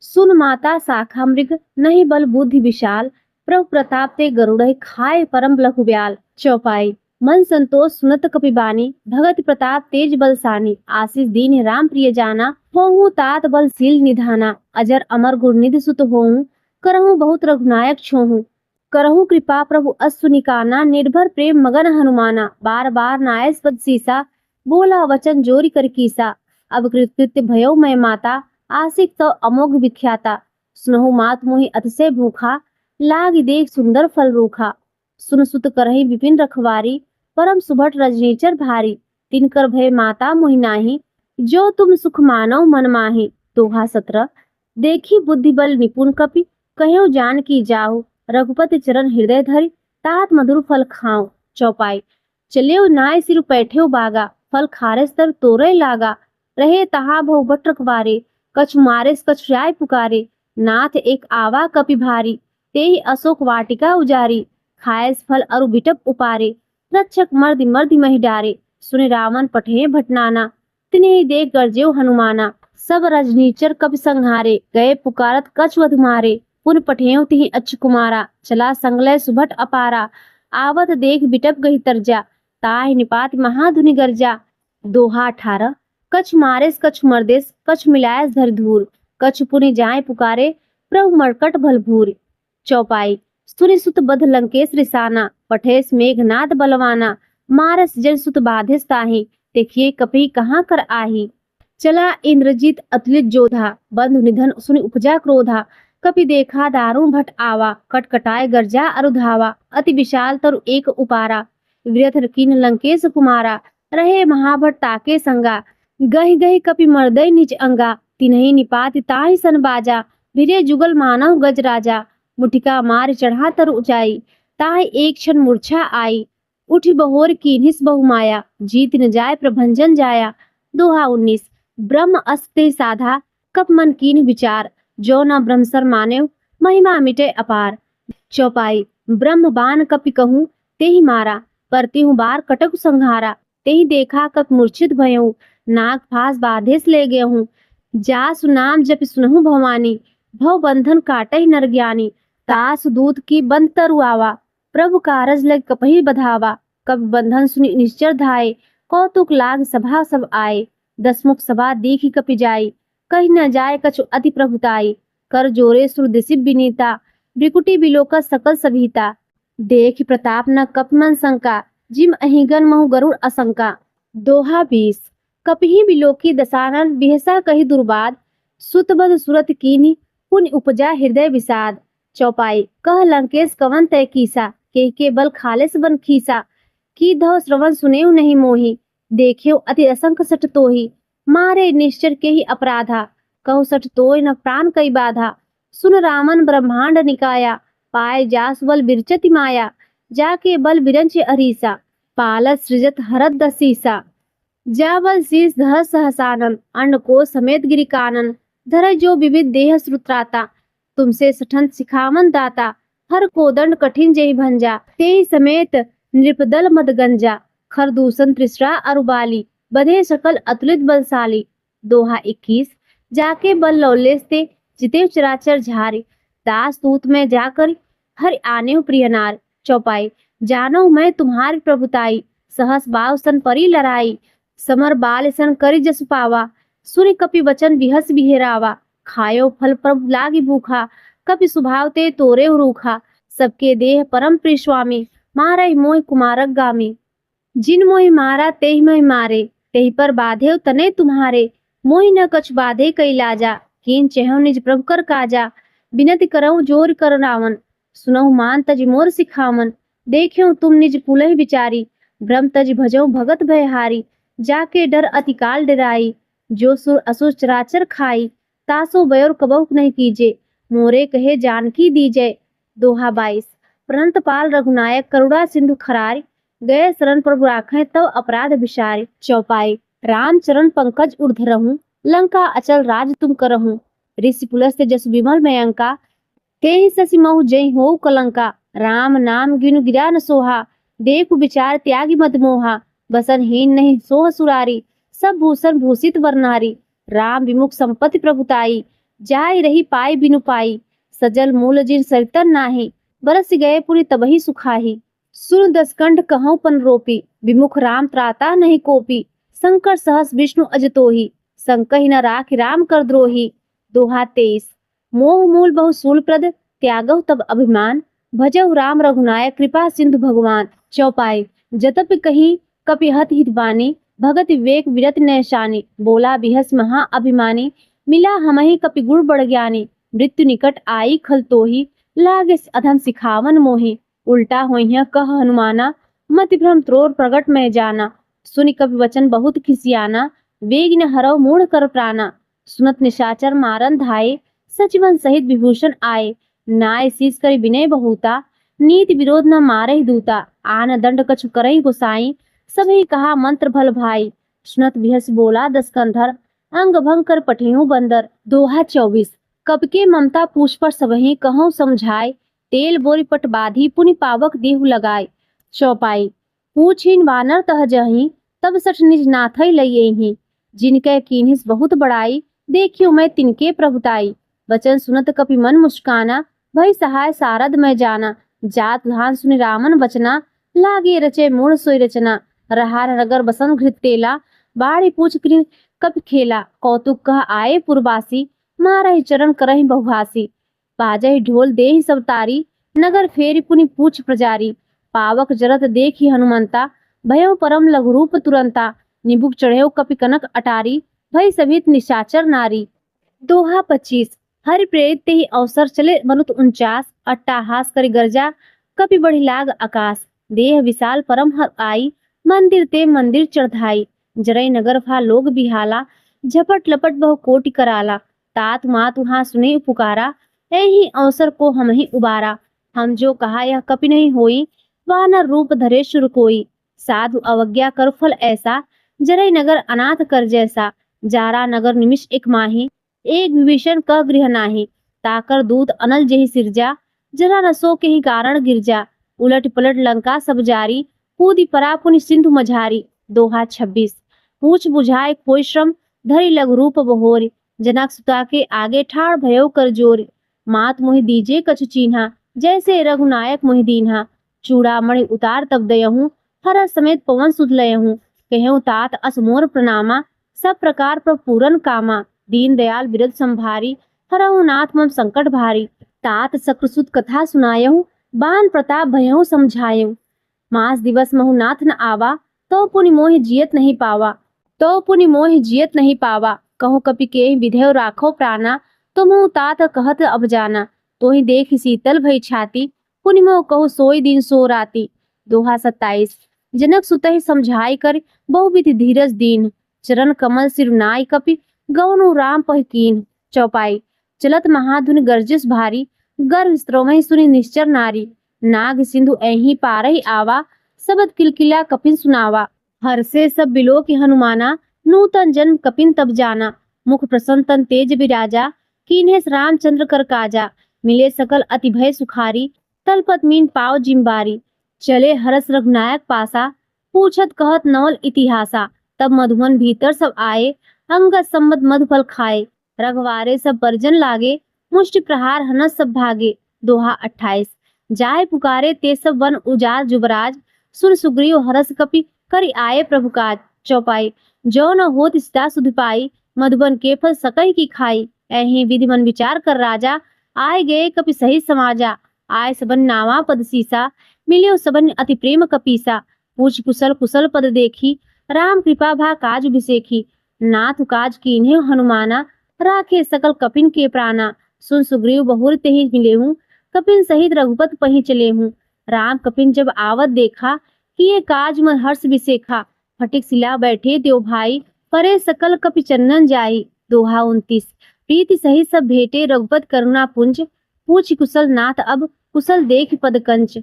सुन माता शाखा मृग नहीं बल बुद्धि विशाल प्रभु प्रताप ते गरुड़ खाए परम लघु ब्याल। चौपाई। मन संतोष सुनत कपिबानी भगत प्रताप तेज बलसानी आशीष दीन राम प्रिय जाना होहु तात बलशील निधाना अजर अमर गुरनिधि सुत होहु करहु बहुत रघुनायक छोहु करहु कृपा प्रभु अश्व निकाना निर्भर प्रेम मगन हनुमाना बार बार नायस पद सीसा बोला वचन जोरी कर कीसा अब कृत्य भयो मैं माता आशिक तो अमोघ विख्याता सुनहु मात मोहि अतिशय भूखा लाग देख सुंदर फल रूखा सुन सुत करहि विपिन रखवारी परम सुभट रजनीचर भारी तिनकर भय माता मोहि नाही जो तुम सुख मानव मन माही। दोहा 17। देखी बुद्धि बल निपुण कपि कहो जान की जाओ रघुपति चरण हृदय धरि तात मधुर फल खाओ। चौपाई। चलियो नाय सिर पैठे बागा फल खारे स्तर तोरे लागा रहे तहा भव बट रखवारे कछ मारे कछ राय पुकारे नाथ एक आवा कपि भारी ते ही अशोक वाटिका उजारी खायस फल अरु बिटप उपारे रक्षक मर्दि मर्दि महि डारे सुनि रावण पठे भटनाना तिन्हि देख गर्जेव हनुमाना सब रजनीचर कपि संहारे गए पुकारत कछ वध मारे पुन पठेव तिहि अच्छ कुमारा चला संगलय सुभट अपारा आवत देख बिटप गही तरजा ताहि निपात महाधुनि गर्जा। दोहा 18। कछ मारेस कछ मर्देस कछ मिलायस धर धूर कछ पुनि जाय पुकारे प्रभु मरकट भलभूर। चौपाई। सुनि सुत बध लंकेश रिसाना पठेस मेघनाद बलवाना मारस जन सुत बाधिस ताहि देखिए कपि कहाँ कर आही। चला इंद्रजीत अतुलित जोधा, बंधु निधन सुनि उपजा क्रोधा। कपि देखा दारुण भट आवा, कटकटाए गर्जा अरुधावा। अति विशाल तरु एक उपारा, व्यथ कीन लंकेश कुमारा। रहे महाभट ताके संगा, गहि गहि कपि मर्दय निज अंगा। तिन्हि निपात ताहि सन बाजा, भिरे जुगल मानव गज राजा। मुटिका मार चढ़ा तरु ऊंचाई, ताहि एक क्षण मूर्छा आई। उठी बहोर कीन्हिस बहु माया, जीत न जाय प्रभंजन जाया। दोहा 19। ब्रह्म अस्ते साधा, कप मन कीन विचार। जो न ब्रह्मसर मानेव, महिमा मिटे अपार। चौपाई। ब्रह्म बान कपि कहूँ, तेहि मारा। परतिहु बार कटक संहारा। तेहि देखा कप मूर्छित भयहूँ, नाग फास बाधेस ले गयहूँ। जासु नाम जपि सुनहु भवानी, भव बंधन काटहि नर ज्ञानी। तास दूत की बंद तरु आवा, प्रभु कारज लग कपहि बधावा। कपि बंधन सुनि निश्चर धाये, कौतुक लाग सभा सब आए। दसमुख सभा देखी कपि जाई, कहीं न जाय कछु अति प्रभुताई। कर जोरे सुर दिसि विनीता, भ्रिकुटी बिलोका सकल सभीता। देख प्रताप न कपि मन शंका, जिम अहिगन महु गरुड़ असंका। दोहा 20। कपिहि बिलोकी दसानन, बिहसा कहि दुर्बाद। सुतबद सुरत कीन्ही, पुनि उपजा हृदय विषाद। चौपाई। कह लंकेश कवन तय कीसा, के बल खालेस बन खीसा। की धव श्रवण सुनेउ नहीं मोहि, देखेउ अति असंख सठ तोहि। मारे निश्चर के ही अपराधा, कहु सठ तोय न प्राण कई बाधा। सुन रामन ब्रह्मांड निकाया, पाए जास बल बिरचति माया। जाके बल बिरंच अरीसा, पालत सृजत हरत दसीसा। जा बल शीस धर सहसानन, अन्न को समेत गिरि कानन। धर जो विविध देह श्रुत्राता, तुमसे सठन सिखावन दाता। हर को दंड कठिन जेहि भंजा, तेहि समेत नृपदल मदगंजा। खरदूषण त्रिसरा अरुबाली, बधे सकल अतुलित बलशाली। दोहा 21। जाके बल लौलेस ते, जिते चराचर झारे। दास दूत में जाकर, हर आनेउ प्रिय नार। चौपाई। जानो मैं तुम्हारी प्रभुताई, सहस बाव सन परी लड़ाई। समर बाल सन करि जस पावा, सुनि कपि वचन बिहस बिहेरावा। खायो फल प्रभु लागी भूखा, कपि सुभाव ते तोरे रूखा। सबके देह परम प्रिय स्वामी, मारहि मोहि कुमारक गामी। जिन मोहि मारा तेहि मोहि मारे, तेहि पर बाधेउ तने तुम्हारे। मोहि न कछु बाधे कई लाजा, कीन चेहु निज प्रभु कर काजा। बिनति करऊँ जोर कर रावण, सुनहु मान तज मोर सिखावन। देखियो तुम निज पुलहि विचारी, ब्रह्म तज भजऊ भगत भयहारी। जाके डर अति काल डराई, जो सुर असुर चराचर खाई। तासो बयोर कबहु नहीं कीजे, मोरे कहे जानकी दीजे। दोहा 22। प्रणत पाल रघुनायक, करुणा सिंधु खरारी। गए शरण प्रभु राखें, तव अपराध विसारे। चौपाई। राम चरण पंकज ऊर्धरहूँ, लंका अचल राज तुम करहूँ। ऋषि पुलस्त्य जस विमल में अंका, तेहि शशि महु जय होउ कलंका। राम नाम गिनु गिरा न सोहा, देखु विचार त्यागी मद मोहा। बसन हीन नहीं सोह सुरारी, सब भूषण भूषित वरनारी। राम विमुख संपत्ति प्रभुताई, जाय रही पाई बिनु पाई। सजल मूल जिन सरितन नाही, बरस गए पुनि तबहि सुखाही। सुन दसकंठ कहूँ पन रोपी, विमुख राम त्राता नहीं कोपी। शंकर सहस विष्णु अजतोही, संकहि न राखि राम कर द्रोही। दोहा 23। मोह मूल बहु सूल प्रद, त्यागहु तब अभिमान। भजहु राम रघुनायक, कृपा सिंधु भगवान। चौपाई। जतपि कहीं कपि हत हित बानी, भगत विवेक विरत नैशानी। बोला बिहस महा अभिमानी, मिला हमहि कपि गुण बड़ ज्ञानी। मृत्यु निकट आई खल तोही, लागे अधम सिखावन मोहि। उल्टा होइह कह हनुमाना, मति भ्रम त्रोर प्रगट में जाना। सुनि कपि वचन बहुत खिसियाना, वेग न हरौ मूढ़ कर प्राणा। सुनत निशाचर मारन धाये, सचिवन सहित विभूषण आए। नाय शीस करि विनय बहुता, नीति विरोध न मारहि दूता। आन दंड कछु करहि गोसाई, सभी कहा मंत्र भल भाई। सुनत बिहस बोला दसकंधर, अंग भंग कर पठेहु बंदर। दोहा 24। कब के ममता पूछ पर सबहि कहूँ समझाए, तेल बोरी पट बाधी पुनि पावक देहु लगाए। चौपाई। पूछिन वानर तह जहीं, तब सठ निज नाथै लइयहि। जिनके कीन्हिस बहुत बड़ाई, देखियो मैं तिनके प्रभुताई। वचन सुनत कपि मन मुस्काना, भई सहाय सारद में जाना। जात धान सुनि रामन वचना, लागे रचे मूढ़ सोई रचना। रहार रगर बसन घृत तेला, बाढ़ी पूछ कृ कपि खेला। कौतुक कह आए पुरबासी, मारहि चरण करहि बहुभासी। बाजहि ढोल देहि सब तारी, नगर फेरी पुनि पूछ प्रजारी। पावक जरत देखी हनुमंता, भयो परम लघु रूप तुरंता। निबुक चढ़ेउ कपि कनक अटारी, भई सभित निशाचर नारी। दोहा 25। हरि प्रेरित ते ही अवसर चले मनुत 49। अट्टाहास करि गर्जा कपि बढ़ी लाग आकाश। देह विशाल परम हर आई मंदिर ते मंदिर चढ़ाई। जरई नगर भा लोग बिहाला झपट लपट बहु कोटि कराला। तात मात वहाँ सुने पुकारा यही अवसर को हम ही उबारा। हम जो कहा यह कपि नहीं होई वानर रूप धरे शुर कोई। साधु अवज्ञा कर फल ऐसा जरई नगर अनाथ कर जैसा। जारा नगर निमिष एक माही एक विभीषण का गृह नाही। ताकर दूत अनल जेहि सिरजा जरा रसो के ही कारण गिरजा। उलट पलट लंका सब जारी कूदी परा पुनि सिंधु मझारी। दोहा 26। पूछ बुझाए खोई श्रम धरि लघु रूप बहोरी। जनक सुता के आगे ठाड़ भयो कर जोर। मात मोहि दीजे कछु चीन्हा जैसे रघुनायक मोहि दीन्हा। चूड़ामणि उतार तब दयहूँ हर समेत पवन सुध लयहूँ। कहूँ तात असमोर प्रणामा सब प्रकार पर पूरन कामा। दीन दयाल बिरद संभारी हरहु नाथ मम संकट भारी। तात सक्रसुत कथा सुनायहु बान प्रताप भयहु समझायहु। मास दिवस महु नाथ न आवा तो पुनि मोहि जियत नहीं पावा। कहूँ कपि के विधेय राखो प्राणा तुमहु तात कहत अब जाना। तो ही देख शीतल भई छाती पुनि मोह कहु सोई दिन सो राती। दोहा 27। जनक सुतहि समझाई कर बहुविधि धीरज दीन। चरण कमल सिरुनाई कपि गौनु राम पहिकीन। चौपाई। चलत महाधुन गर्जिस भारी गर्भ स्त्रोमहि सुनि निश्चर नारी। नाग सिंधु ऐही पारहि आवा सबद किलकिला कपिन सुनावा। हर से सब बिलो की हनुमाना नूतन जन्म कपिन तब जाना। मुख प्रसन्न तन तेज विराजा कीन्हेस रामचंद्र कर काजा। मिले सकल अति भय सुखारी तलपत मीन पाव जिम्बारी। चले हरस रघुनायक पासा पूछत कहत नवल इतिहासा। तब मधुवन भीतर सब आए अंगद सम्मत मधुफल खाए। रघवारे सब परजन लागे मुष्टि प्रहार हनस सब भागे। दोहा 28। जाय पुकारे ते सब वन उजाड़ जुबराज सुन सुग्रीव हरस कपि करि आए प्रभु काज। चौपाई। जो न होत सीता सुध पाई मधुबन के फल सकई की खाई। ऐहि विधि मन विचार कर राजा आए गए कपि सही समाजा। आय सबन नावा पद सीसा मिलियो सबन अति प्रेम कपीसा। पूछ कुशल कुशल पद देखी राम कृपा भा काज बिसेखी। नाथ काज कीन्हे हनुमाना राखे सकल कपिन के प्राणा। सुन सुग्रीव बहुर तेहि मिलेहूँ कपिन सहित रघुपत पहि चलेहूँ। राम कपिन जब आवत देखा किए काज मन हर्ष बिसेखा। फटिक सिला बैठे देव भाई परे सकल कपि चंदन जाई। दोहा 29। प्रीति सहित सब भेटे रघुपत करुणा पुंज पूछ कुशल नाथ अब कुशल देख पद कंच।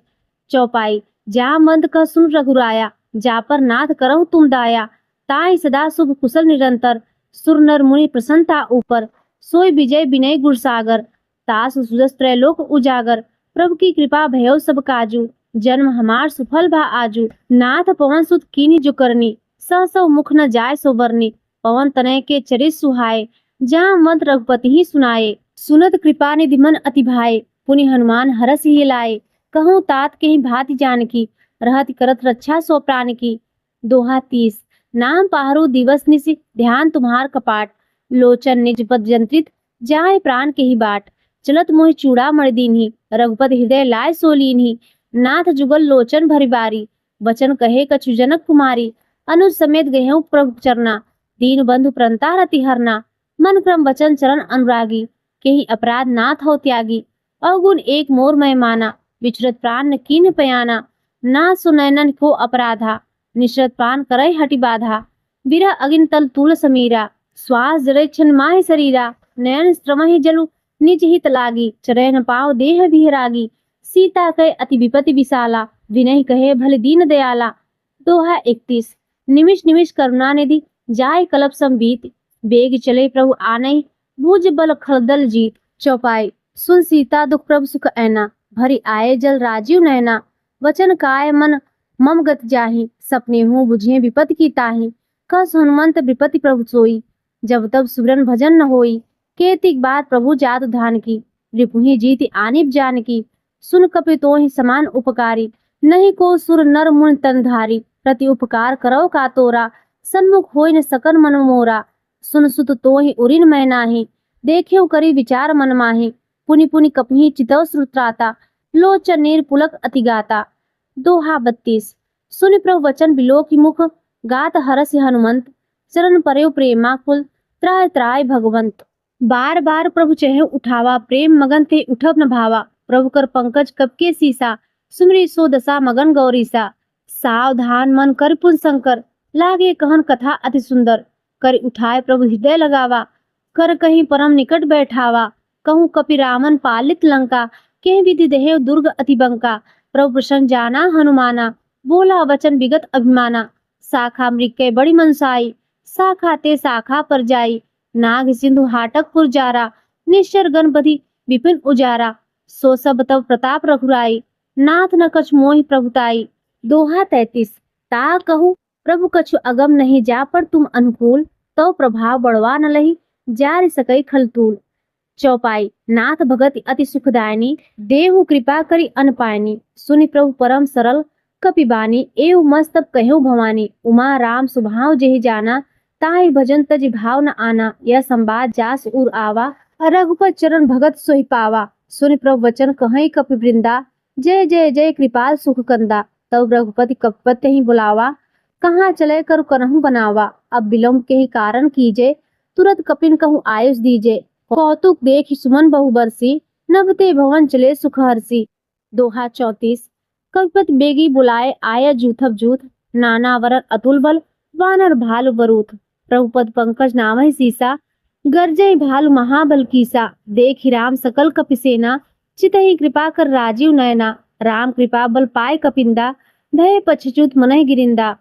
चौपाई। जा मंद का सुन रघुराया जा पर नाथ करहु तुम दाया। ताई सदा शुभ कुशल निरंतर सुर नर मुनि प्रसन्नता ऊपर। सोई विजय विनय गुरसागर तास सुजस त्रैलोक उजागर। प्रभु की कृपा भयो सब काजू जन्म हमार सुफल भा आजू। नाथ पवन सुत कीनी जो करनी सौ मुख न जाय सो बरनी। पवन तनय के चरित सुहाए जहाँ मत रघुपति ही सुनाए। सुनत कृपा निधि मन अति भाए पुनि हनुमान हरस ही लाए। कहूँ तात के ही भांति जानकी रहत करत रक्षा सो प्राण की। दोहा 30। नाम पाहरु दिवस निशि ध्यान तुम्हार कपाट। लोचन निज पद जंत्रित जाए प्राण के ही बाट। चलत मोहि चूड़ा मणि दीन्ही रघुपत हृदय लाय सो लीन्ही। नाथ जुगल लोचन भरि बारी वचन कहे कछु जनक कुमारी। अनुज समेत गयहु प्रभु चरना दीन बंधु प्रंता रति हरना। मन क्रम वचन चरण अनुरागी केहि अपराध नाथ हो त्यागी। अवगुण एक मोर मैं माना विचरत प्राण न कीन पयाना। ना सुनैनन को अपराधा निश्रत प्राण करय हटि बाधा। विरह अगिन तल तूल समीरा श्वास जरे छन माहि शरीरा। नयन श्रमहि जलु निज हित लागी चरय न पाव देह विहरागी। सीता कहे अति विपति विशाला विनय कहे भले दीन दयाला। दोहा 31। निमिष निमिष करुणा निधि जाय कलप संबीत बेग चले प्रभु आनई भुज बल खलदल जीत। चौपाई। सुन सीता दुख प्रभु सुख ऐना भरी आए जल राजीव नैना। वचन काय मन मम गत जाहि सपने हूँ बुझे विपत की ताहि। कस हनुमंत विपति प्रभु सोई जब तब सुरन भजन न होई। केतिक बार प्रभु जातु धान की रिपुहि जीति आनिब जान की। सुन कपि तोहि समान उपकारी नहीं को सुर नर मुनि तन धारी। प्रति उपकार करो का तोरा सन्मुख होई न सकन मन मोरा। सुन सुत तोहि उरिन मैं नाही देखेउ करी विचार मन माही। पुनि पुनि कपहि चितव श्रुत्राता लोचन नीर पुलक अति गाता। दोहा 32। सुनि प्रभु वचन बिलो की मुख गात हरस हनुमंत चरण परेउ प्रेमा कुल। त्राय त्राय भगवंत। बार बार प्रभु चहे उठावा, प्रेम मगन थे उठब न भावा। प्रभु कर पंकज कब के सीसा, सुमरी सो दशा मगन गौरीसा। सावधान मन कर पुन शंकर, लागे कहन कथा अति सुंदर। कर उठाए प्रभु हृदय लगावा, कर कहीं परम निकट बैठावा। कहूँ कपि रामन पालित लंका, के विधि देहे दुर्ग अति बंका। प्रभु प्रसन्न जाना हनुमाना, बोला वचन विगत अभिमाना। शाखा मृग बड़ी मनसाई, शाखा ते शाखा पर जाई। नाग सिंधु हाटक पुर जारा, निश्चर गणपति विपिन उजारा। सो सब तब प्रताप रघुराई, नाथ न कछ मोहि प्रभुताई। दोहा 33। ता कहूँ प्रभु कछु अगम नहीं, जा पर तुम अनुकूल। तो प्रभाव बढ़वा न लही, जारि सकई खलतूल। चौपाई। नाथ भगत अति सुखदायनी, देहु कृपा करी अनपायनी। सुनि प्रभु परम सरल कपिबानी, एव मस्तब कहु भवानी। उमा राम सुभाव जेहि जाना, ताहि भजन तजि भाव न आना। यह संवाद जास उर आवा, रघुपत चरण भगत सोहि पावा। सुनि प्रभु वचन कहीं कपि वृंदा, जय जय जय कृपाल सुख कंदा। तब रघुपति कपपति ही बुलावा, कहाँ चले कर करहूँ बनावा। अब विलम्ब के ही कारण कीजे, तुरंत कपिन कहूँ आयुष दीजे। कौतुक देख सुमन बहु बरसी, नभते भवन चले सुख हरसी। दोहा 34। कपिपति बेगी बुलाए, आया जूथब जूथ। नाना वरन अतुल बल, वानर भालु बरूथ। प्रभुपद पंकज नामहि सीसा, गर्जय भालु महाबल कीसा। देखि राम सकल कपिसेना, चितहि कृपा कर राजीव नयना। राम कृपा बल पाए कपिंदा, भय पछचुत मनहि गिरिंदा।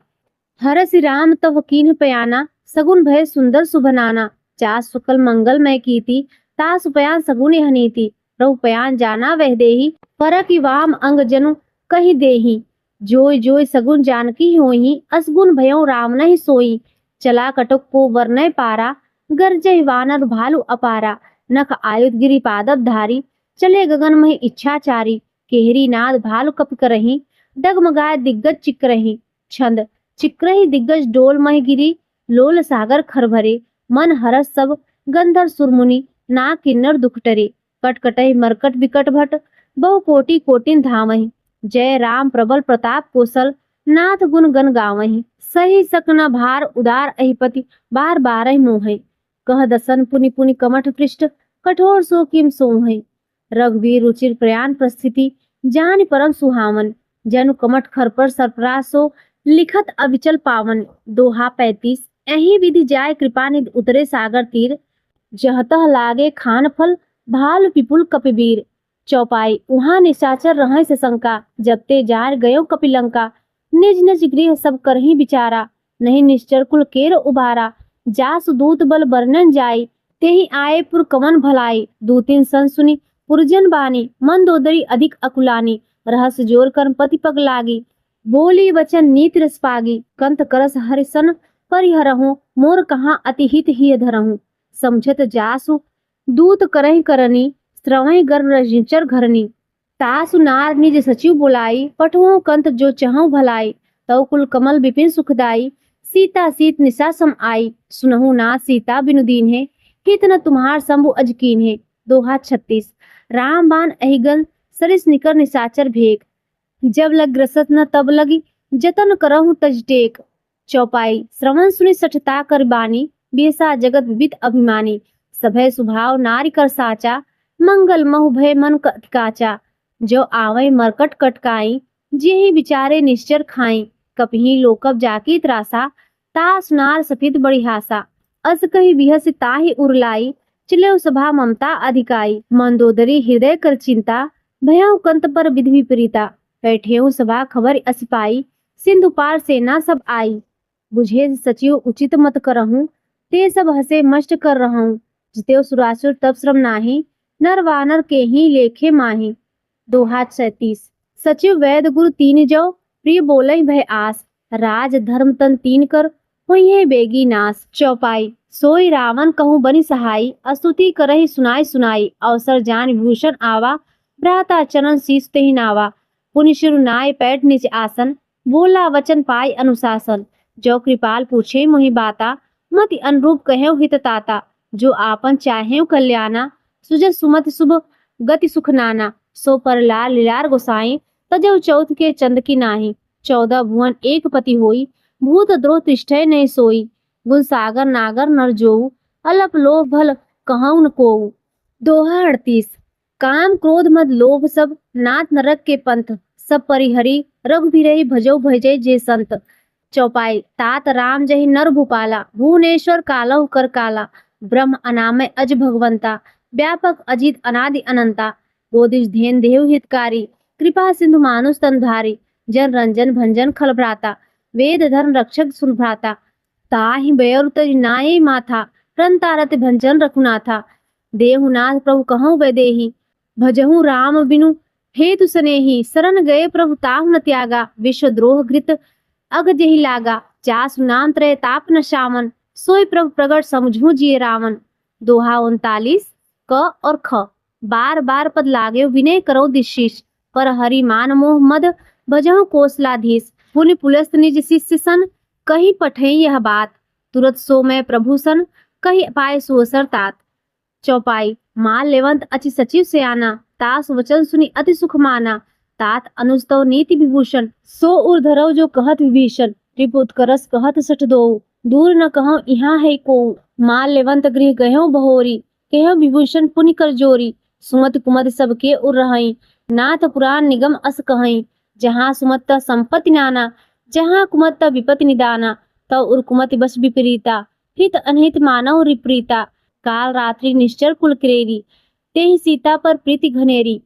हरसि राम तव कीन्ह पयाना, सगुन भय सुंदर सुभनाना। चास सुकल मंगल मैं कीति, तास उपयान सगुन यह नीति। प्रभु पयान जाना वह देही, परकि वाम अंग जनु कहि देही। जोय जोय सगुन जानकी होई, असगुन भयउ राम नहीं सोई। चला कटक को वर्णय पारा, गर्जय वानर भालु अपारा। नख आयुध गिरि पादप धारी, चले गगन महि इच्छाचारी। केहरी नाद भालु कपि करही, डगमगाए दिग्गज चिक्रही। छंद। चिक्रही दिग्गज डोल महि गिरी, लोल सागर खर भरे। मन हरस सब गंधर्व सुरमुनि, ना किन्नर दुख टरे। कटकटहि मरकट विकट भट, बहु कोटि कोटिन धामहि। जय राम प्रबल प्रताप कौशल, नाथ गुण गण गावहि। सही सक न भार उदार अहिपति, बार बारहि मोहि। कह दसन पुनि पुनि कमठ पृष्ठ, कठोर सो किम सोहि। रघुवीर रुचिर प्रयाण प्रस्थिति, जानि परम सुहावन। जनु कमठ खर पर सरफरासो, लिखत अविचल पावन। दोहा 35। एही विधि जाय कृपा निधि, उतरे सागर तीर। जहतह लागे खान फल, भालु पिपुल कपिवीर। चौपाई। उहाँ निशाचर रहे से शंका, जबते जार गयो कपिलंका। निज निज गृह सब करही विचारा, नहीं निश्चर कुल केर उबारा। जासु दूत बल वर्णन जाई, तेहि आए पुर कवन भलाई। दूतिन सन सुनी पुरजन बानी, मंदोदरी अधिक अकुलानी। रहस्य जोर कर्म पति पग लागी, बोली वचन नीति रस पागी। कंत करस हरिसन परिहरहूँ, मोर कहाँ अति हित ही धरहूँ। समझत जासु दूत करहि करनी, श्रवहि गर्भ रजिंचर घरनी। तासु नार निज सचिव बुलाई, पठुओं कंत जो चहु भलाई। तव कुल कमल विपिन सुखदाई, सीता सीत निशा सम आई। सुनहु ना सीता बिनु दीन है, हित न तुम्हार शंभु अजकीन है। दोहा 36। राम बाण अहिगन, सरिस निकर निशाचर भेक। जब लग ग्रसत न तब लगी, जतन करहु तज टेक। चौपाई। श्रवण सुनि सठता कर बानी, बेसा जगत विदित अभिमानी। सभय स्वभाव नारी कर साचा, मंगल महु भय मन काचा। जो आवै मरकट कटकाई, जेहि विचारे निश्चर खाई। कपही लोकब जाकी त्रासा, तास नार सफित बड़ी हासा। अस कही बिहस ताहि उरलाई, चले सभा ममता अधिकाई। मंदोदरी हृदय कर चिंता, भयउ कंत पर विधि विपरीता। बैठेऊ सभा खबर असिपाई, सिंधु पार सेना सब आई। बुझे सचिव उचित मत करहूँ, ते सब हसे मष्ट कर रहूँ। जितेव सुरासुर तब श्रम नाही, नर वानर के ही लेखे माही। दोहा 37। सचिव वैद गुरु तीन जो, प्रिय बोलहि भय आस। राज धर्म तन तीन कर, होइहे बेगी नाश। चौपाई। सोई रावण कहूँ बनि सहाई, अस्तुति करहि सुनाई सुनाई। अवसर जान विभूषण आवा, भ्राता चरण शीस तेहि नावा। पुनि शिरु नाय पैठ निज आसन, बोला वचन पाई अनुशासन। जो कृपाल पूछे मोहि बाता, मति अनुरूप कहेउ हित ताता। जो आपन चाहेउ कल्याणा, सुजय सुमति शुभ गति सुख नाना। सो पर लाल लीलार गोसाई, तजौ चौथ के चंद की नाही। 14 भुवन एक पति होई, भूत द्रोह तिष्ठै नहीं सोई। गुण सागर नागर नर जोऊ, अलप लोभ भल कहूँ न को। दोहा 38। काम क्रोध मद लोभ सब नाथ नरक के पंथ, सब परिहरी रघुबीरहि भजौ भजै जे संत। चौपाई। तात राम जहि नर भूपाला, भुवनेश्वर कालहु कर काला। ब्रह्म अनामय अज भगवंता, व्यापक अजित अनादि अनंता। गोदिश धेन देहु हितकारी, कृपा सिंधु मानुष तन धारी। जन रंजन भंजन खल भ्राता, वेद धर्म रक्षक सुन भ्राता। ताहि बयरु तज नाये माथा, रन तारत भंजन रघुनाथा। देहुनाथ प्रभु कहूँ वैदेही, भजहु राम बिनु हेतु सनेही। शरण गए प्रभु ताहु न त्यागा, विश्व द्रोह घृत अग जहि लागा। जासु नाम त्रय ताप न शामन, सोई प्रभु प्रगट समझू जिय रावण। दोहा 39। क और ख। बार बार पद लागे विनय करो दिशीष, पर हरि मान मोह मद भजहु कोसलाधीश। पुनि पुलस्त निज शिष्य सन, कहीं पठे यह बात। तुरत सो मैं प्रभु सन, कहीं पाए सुअसर तात। चौपाई। माल लेवंत अचि सचिव से आना, तास वचन सुनी अति सुख माना। तात अनुस्तव नीति विभूषण, सो उर्धरव जो कहत विभीषण। रिपुत करस कहत सठ दो, दूर न कहूँ यहाँ है को। माल लेवंत गृह गयो बहोरी, कहो विभूषण पुनि कर जोरी। सुमति कुमति सबके उर रहई, नाथ पुराण निगम अस कहई। जहाँ सुमत संपत्ति नाना, जहाँ कुमत विपत्ति निदाना। तव उर कुमति बस विपरीता, हित अनहित मानव रिप्रीता। काल रात्रि निश्चर कुल क्रेरी, तेहि सीता पर प्रीति घनेरी।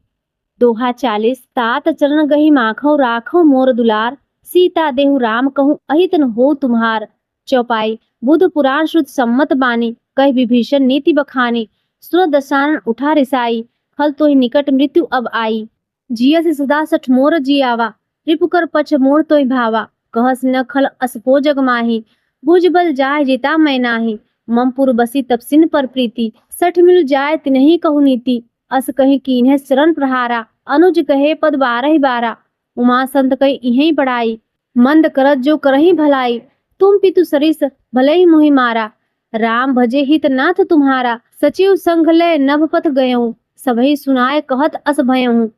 दोहा 40। तात चरण गही माखो राखो मोर दुलार, सीता देहु राम कहूँ अहित न हो तुम्हार। चौपाई। बुध पुराण श्रुत सम्मत बानी, कह विभीषण नीति बखानी। सुरत दशानन उठा रिसाई, खल तोहि निकट मृत्यु अब आई। जिय से सदा सठ मोर जियावा, रिपुकर पछ मोर तोहि भावा। कहस न खल असपो जग माही, भुज बल जाय जिता मैं नाही। ममपुर बसी तपसिन पर प्रीति, सठ मिल जाय तिन्हि कहु नीति। अस कहि कीन्हे चरण प्रहारा, अनुज कहे पद 12 उमा संत कहि इहीं पढ़ाई। मंद करत जो करही भलाई, तुम पितु सरिस भले ही मोहि मारा। राम भजे हित नाथ तुम्हारा, सचिव संग लय नभ पथ गयऊँ। सबहि सुनाय कहत अस भयऊँ।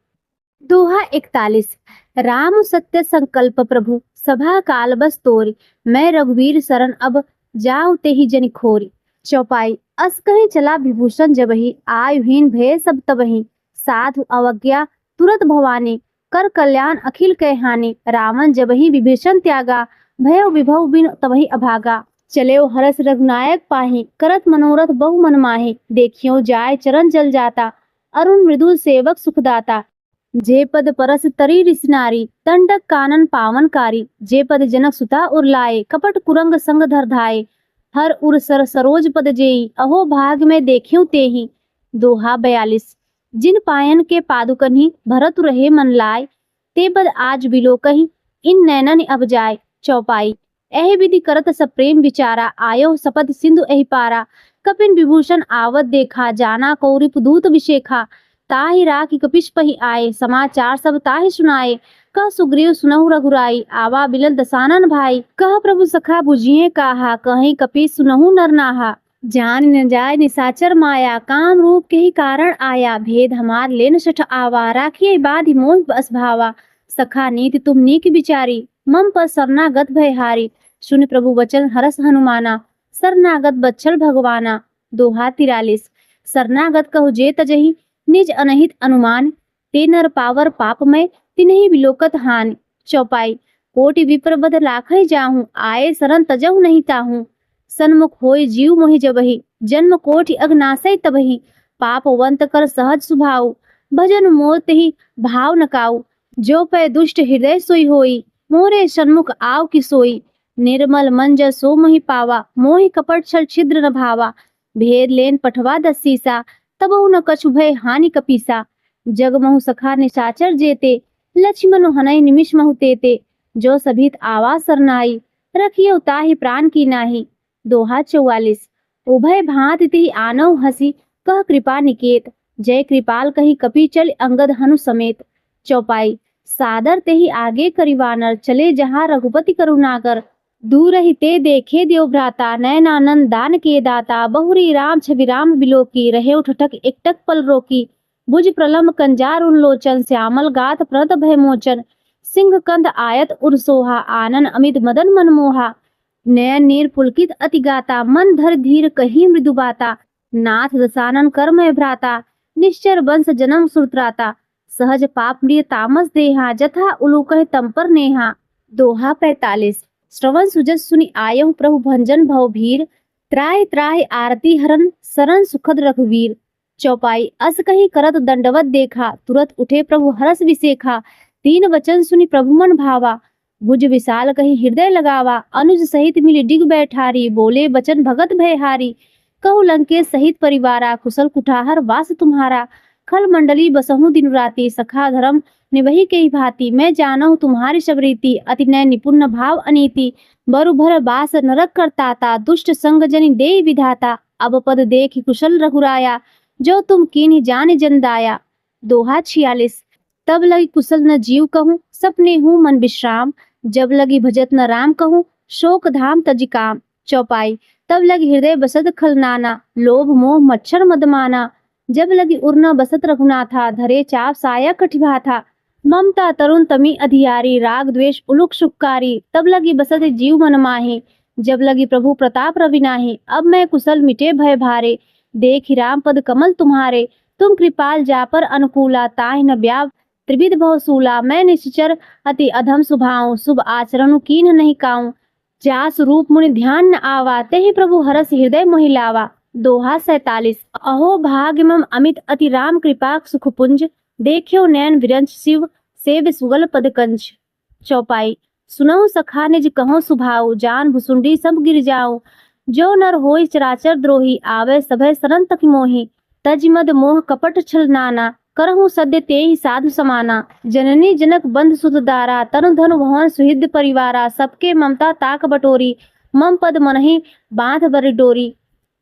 दोहा 41। राम सत्य संकल्प प्रभु, सभा काल बस तोरी। मैं रघुवीर शरण अब, जाऊ तेहि जनि खोरी। चौपाई। अस कहीं चला विभूषण जबहि, आयुहीन भय सब तबहि। साधु अवज्ञा तुरत भवानी, कर कल्याण अखिल कै हानि। रावण जबहि विभीषण त्यागा, भयो विभव बिन तबहि अभागा। चलेओ हरस रघुनायक पाहि, करत मनोरथ बहु मन माहि। देखियो जाय चरण जल जाता, अरुण मृदुल सेवक सुखदाता। जे पद परस तरी रिस नारी, दंडक कानन पावनकारी। जे पद जनक सुता उरलाए, कपट कुरंग संग धर धाये। हर उर सर सरोज पद जेई, अहो भाग में देखियो तेहि। दोहा 42। जिन पायन के पादुकन्हि, भरत रहे मन लाय। ते पद आज बिलो कहीं, इन नैनन अब जाय। चौपाई। एहि विधि करत सब प्रेम विचारा, आयो सपद सिंधु एहि पारा। कपिन विभूषण आवत देखा, जाना कौरिप दूत विशेखा। ताहि राखी कपिश पहि आए, समाचार सब ताहि सुनाए। कह सुग्रीव सुनहु रघुराई, आवा बिलन दसानन भाई। कह प्रभु सखा बुझिए काहा, कहीं कपीस सुनहु नर नाहा। जान न जाय निसाचर माया, काम रूप के ही कारण आया। भेद हमार लेन सठ आवा, राखिए बाधि मोह बस भावा। सखा नीति तुम नीक विचारी, मम पर शरणागत भयहारी। सुन प्रभु वचन हरस हनुमाना, शरणागत बच्छल भगवाना। दोहा 43। शरणागत कहु जे तजहि, निज अनहित अनुमान। ते नर पावर पाप में, तिन्हि बिलोकत हानि। चौपाई। कोटि विप्र बद लाखै जाहूँ, आए शरण तजहु नहीं ताहूँ। सन्मुख होय जीव मोहि जबहि, जन्म कोटि अघनासै तबहि। पापवंत कर सहज सुभाऊ, भजन मोर तेहि भाव न काऊ। जो पै दुष्ट हृदय सोई होई, मोरे सन्मुख आव कि सोई। निर्मल मन जस सो मोहि पावा, मोहि कपट छल छिद्र न भावा। भेद लेन पठवा दसीसा, तबहु न कछु भय हानि कपीसा। जग महु सखा निशाचर जेते, लक्ष्मण हनय निमिष महु तेते। जो सभित आवा सरनाई, रखियो ताहि प्राण की नाही। दोहा 44। उभय भांति तिहि आनव हसी, कह कृपा निकेत। जय कृपाल कही कपि चल अंगद हनु समेत। चौपाई। सादर तेहि आगे करिवानर, चले जहाँ रघुपति करुणाकर। दूर ही ते देखे देव भ्राता, नयनानंद दान के दाता। बहुरी राम छवि राम बिलोकी, रहे उठक एकटक पल रोकी। भुज प्रलम्ब कंजार उन लोचन, श्यामल गात प्रणत भय मोचन। सिंह कंद आयत उर सोहा, आनन अमित मदन मनमोहा। नयन नीर पुलकित अति गाता, मन धर धीर कही मृदु बाता। नाथ दसानन कर्म भ्राता, निश्चर वंश जन्म सुरत्राता। सहज पाप प्रिय तामस देहा, जथा उलूकह तम पर नेहा। दोहा 45। श्रवण सुजस सुनि आयहु प्रभु भंजन भव भीर। त्राहि त्राहि आरती हरन, शरण सुखद रघुवीर। चौपाई। अस कही करत दंडवत देखा, तुरत उठे प्रभु हरस विसेखा। तीन वचन सुनि प्रभु मन भावा, भुज विशाल कही हृदय लगावा। अनुज सहित मिली डिग बैठारी, बोले बचन भगत भयहारी। कहु लंकेश सहित परिवारा, कुशल कुठार वास तुम्हारा। खल मंडली बसहु दिन राति, सखा धर्म निभहि के भांति। मैं जानहु तुम्हारी सब रीति, अति नय निपुण भाव अनीति। बरु भर बास नरक करताता, दुष्ट संग जनि देहि विधाता। अब पद देखि कुशल रघुराया, जो तुम कीन्हि जानि जन दाया। दोहा 46। तब लगी कुशल न जीव कहूँ, सपने हूँ मन विश्राम। जब लगी भजत न राम कहूँ, शोक धाम तजि काम। चौपाई। तब लगी हृदय बसत खलनाना, लोभ मोह मच्छर मदमाना। जब लगी उड़ना बसत रघुनाथा, धरे चाप साया कटिभा था। ममता तरुण तमी अधियारी, राग द्वेष उलुक सुखकारी। तब लगी बसत जीव मन माही, जब लगी प्रभु प्रताप रवि नाही। अब मैं कुशल मिटे भय भारे, देखि राम पद कमल तुम्हारे। तुम कृपाल जा पर अनुकूला, ताहि न ब्याव त्रिविध बहुसूला। मैं निश्चर अति अधम सुभाऊं, शुभ आचरण कीन्ह नहीं काऊं। जास रूप मुनि ध्यान न आवा, तेहि प्रभु हरस हृदय मोहि लावा। दोहा 47। अहो भाग्य मम अमित अति राम कृपा सुखपुंज। देखियो नयन विरंच शिव, सेव सुगल पद कंच। चौपाई। सुनहु सखा निज कहो सुभाऊ, जान भुसुंडी सब गिर जाऊं। जो नर होई चराचर द्रोही, आवे सभय शरण तक मोहि। तज मद मोह कपट छल नाना, करहु सद्य तेहि साधु समाना। जननी जनक बंध सुत दारा, तनु धनु भवन सुहृद परिवारा। सबके ममता ताक बटोरी, मम पद मनहि बांध बरि डोरी।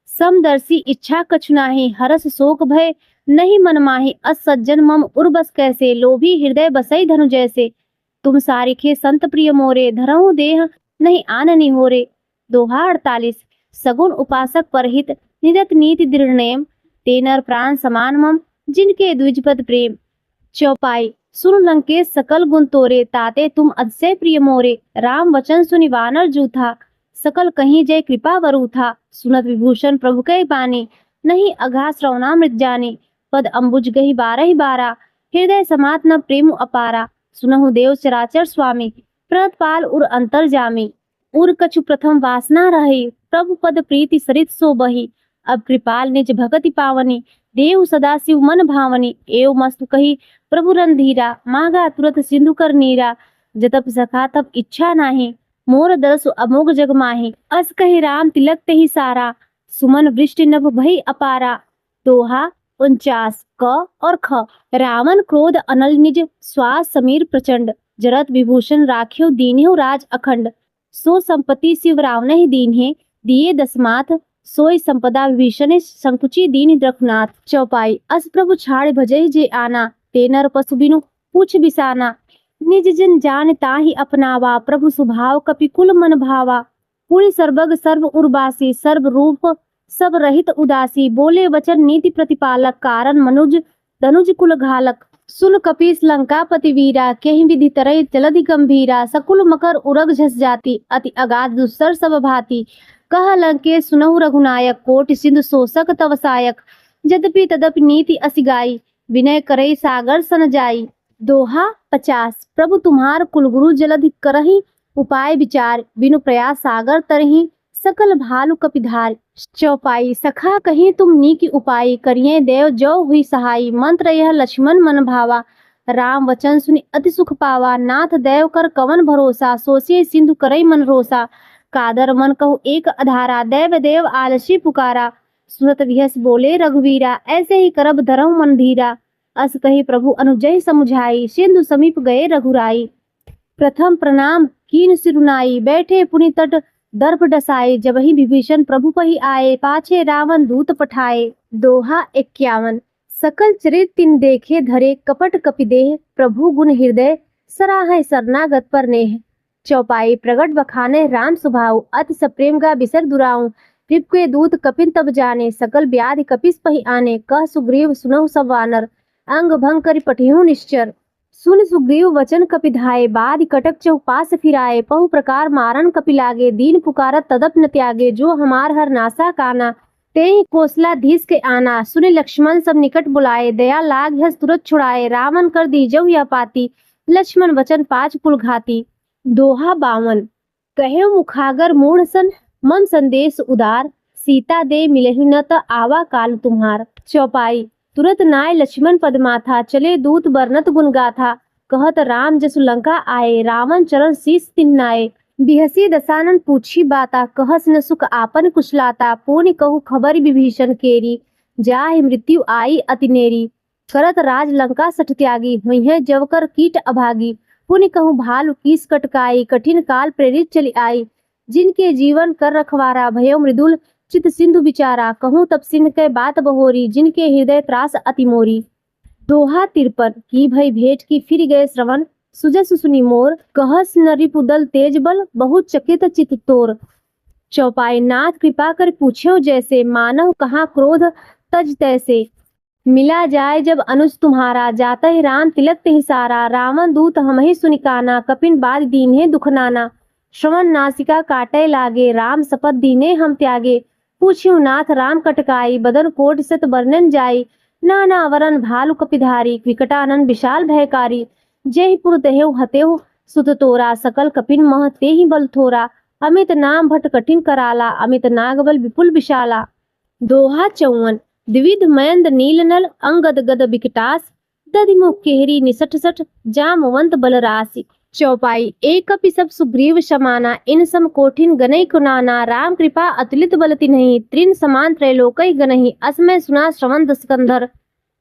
समदर्शी इच्छा कछु नाही, हरस शोक भय नहीं मन माही। अस सज्जन मम उर्बस कैसे, लोभी हृदय बसई धनु जैसे। तुम सारिखे संत प्रिय मोरे, धरहु देह नहीं आननि होरे। दोहा 48। सगुन उपासक परहित, निरत नीति दृढ़ नेम। ते नर प्राण समान मम, जिनके द्विजपद प्रेम। चौपाई। सुन लंकेश सकल गुण तोरे, ताते तुम अतिशय प्रिय मोरे। राम वचन सुनि वानर जूथा, सकल कहीं जय कृपा वरु था। सुनत विभूषण प्रभु कै बानी, नहीं अघा श्रवणामृत जानी। पद अम्बुज गही बारहि बारा, हृदय समात न प्रेम अपारा। सुनहु देव चराचर स्वामी, प्रतपाल उर अंतर जामी। उर कछु प्रथम वासना रही, प्रभु पद प्रीति सरित सो बही। अब कृपाल निज भगति पावनी, देव सदा शिव मन भावनी। एव मस्तु कही प्रभु रणधीरा, मांगा तुरत सिंधु कर नीरा। जतप सखा तब इच्छा नाही, मोर दरसु अमोघ जग माही। अस कही राम तिलक तेहि सारा, सुमन वृष्टि नभ भई अपारा। दोहा 49। क और ख। रावण क्रोध अनल निज, श्वास समीर प्रचंड। जरत विभूषण राख्यो दीन्हु राज अखंड। सो संपत्ति शिव रावण ही दीन्हे, दिए दसमाथ। सोई संपदा विभीषण संकुची दीन रघुनाथ। चौपाई। अस प्रभु छाड़ भजई जे आना, ते नर पशु बिनु पूछ बिसाना। निज जन जान ताहि अपनावा, प्रभु स्वभाव कपि कुल मन भावा। पुरि सर्वग सर्व उर्वासी, सर्व रूप सब रहित उदासी। बोले वचन नीति प्रतिपालक, कारण मनुज धनुज कुल घालक। सुन कपीस लंकापति वीरा, केहि विधि तरई जलधि गंभीरा। सकुल मकर उरग झस जाति, अति अगाध दुस्सर सब भांति। कह लंकेश सुनहु रघुनायक, कोटि सिंधु शोषक तव सायक। यद्यपि तदपि नीति असि गाई, विनय करई सागर सन जाई। दोहा 50। प्रभु तुम्हार कुलगुरु जलधि करहि, उपाय विचार। बिनु प्रयास सागर तरहि, सकल भालु कपिधार। चौपाई। सखा कहीं तुम नीकी उपाय, करिए देव जो हुई सहाई। मंत्र यह लक्ष्मण मन भावा, राम वचन सुनि अति सुख पावा। नाथ देव कर कवन भरोसा, सोचिए सिंधु करई मन रोसा। कादर मन कहु एक अधारा, देव देव आलसी पुकारा। सुनत विहस बोले रघुवीरा, ऐसे ही करब धरहु मन धीरा। अस कही प्रभु अनुजय समुझाई, सिंधु समीप गए रघुराई। प्रथम प्रणाम कीन सिरुनाई, बैठे पुनि तट दर्भ डसाए। जबहि विभीषण प्रभु पहि आए, पाछे रावण दूत पठाए। दोहा 51। सकल चरित तिन देखे, धरे कपट कपिदेह। प्रभु गुण हृदय सराहै, शरणागत पर नेह। चौपाई। प्रगट बखाने राम स्वभाव, अति सप्रेम गा बिसर दुराऊ। रिप के दूत कपिन तब जाने, सकल व्याधि कपिस पहि आने। कह सुग्रीव सुनहु सब वानर, अंग भंग करि पठिहु निश्चर। सुन सुग्रीव वचन कपिधाये, बाद कटक चौपास फिराए। पहु प्रकार मारन कपि लागे, दीन पुकारत तदप न त्यागे। जो हमार हर नासा काना, तेहि कोसलाधीश के आना। सुनि लक्ष्मण सब निकट बुलाए, दया लाग हस तुरत छुड़ाए। रावण कर दीजहु यह पाती, लक्ष्मण वचन पाँच कुल घाती। दोहा 52। कहे मुखागर मूढ़ सन, मम संदेश उदार। सीता दे मिलहु न त आवा काल तुम्हार। चौपाई। तुरत नाय लक्ष्मण पद माथा, चले दूत बरनत गुण गाथा। कहत राम जसु लंका आए, रावण चरण शीस तिन्नाए। बिहसी दसानन पूछी बाता, कहस न सुख आपन कुशलाता। पुनि कहु खबर विभीषण केरी, जाहि मृत्यु आई अति नेरी। करत राज लंका सठ त्यागी, हुई जवकर कीट अभागी। पुनि कहु भालु कीस कटकाई, कठिन काल प्रेरित चली आई। जिनके जीवन कर रखवारा, भयो मृदुल चित सिंधु विचारा। कहूँ तब सिंह के बात बहोरी, जिनके हृदय त्रास अति मोरी। दोहा 53। की भई भेंट की फिर गए श्रवण, सुजस सुनी मोर। कहस न रिपुदल तेज बल, बहुत चकित चित तोर। चौपाई। नाथ कृपा कर पूछ्यो जैसे, मानव कहाँ क्रोध तज तैसे। मिला जाए जब अनुज तुम्हारा, जाता ही राम तिलक तेहि सारा। रावण दूत हमहि सुनिकाना, कपिन बाद दीन्हे दुख नाना। श्रवण नासिका काटे लागे, राम शपथ दीने हम त्यागे। पूछ्यु नाथ राम कटकाई, बदन कोट सत वर्णन जाई। नाना वरन भालु कपिधारी, विकटानन विशाल भयकारी। जेहि पुर दहेउ हतेउ सुत तोरा, सकल कपिन मह तेहि बल थोरा। अमित नाम भट कठिन कराला, अमित नागबल विपुल विशाला। दोहा 54। द्विविध मयंद नीलनल, अंगद गद विकटास। दधिमुख केहरी निसठ सठ, जामवंत बलरासि। चौपाई। एक कपि सब सुग्रीव समाना, इन सम कोठिन गनई कुनाना। राम कृपा अतुलित बल तिन्हि, त्रिन समान त्रैलोकई गनहि। असमय सुना श्रवण दसकंधर,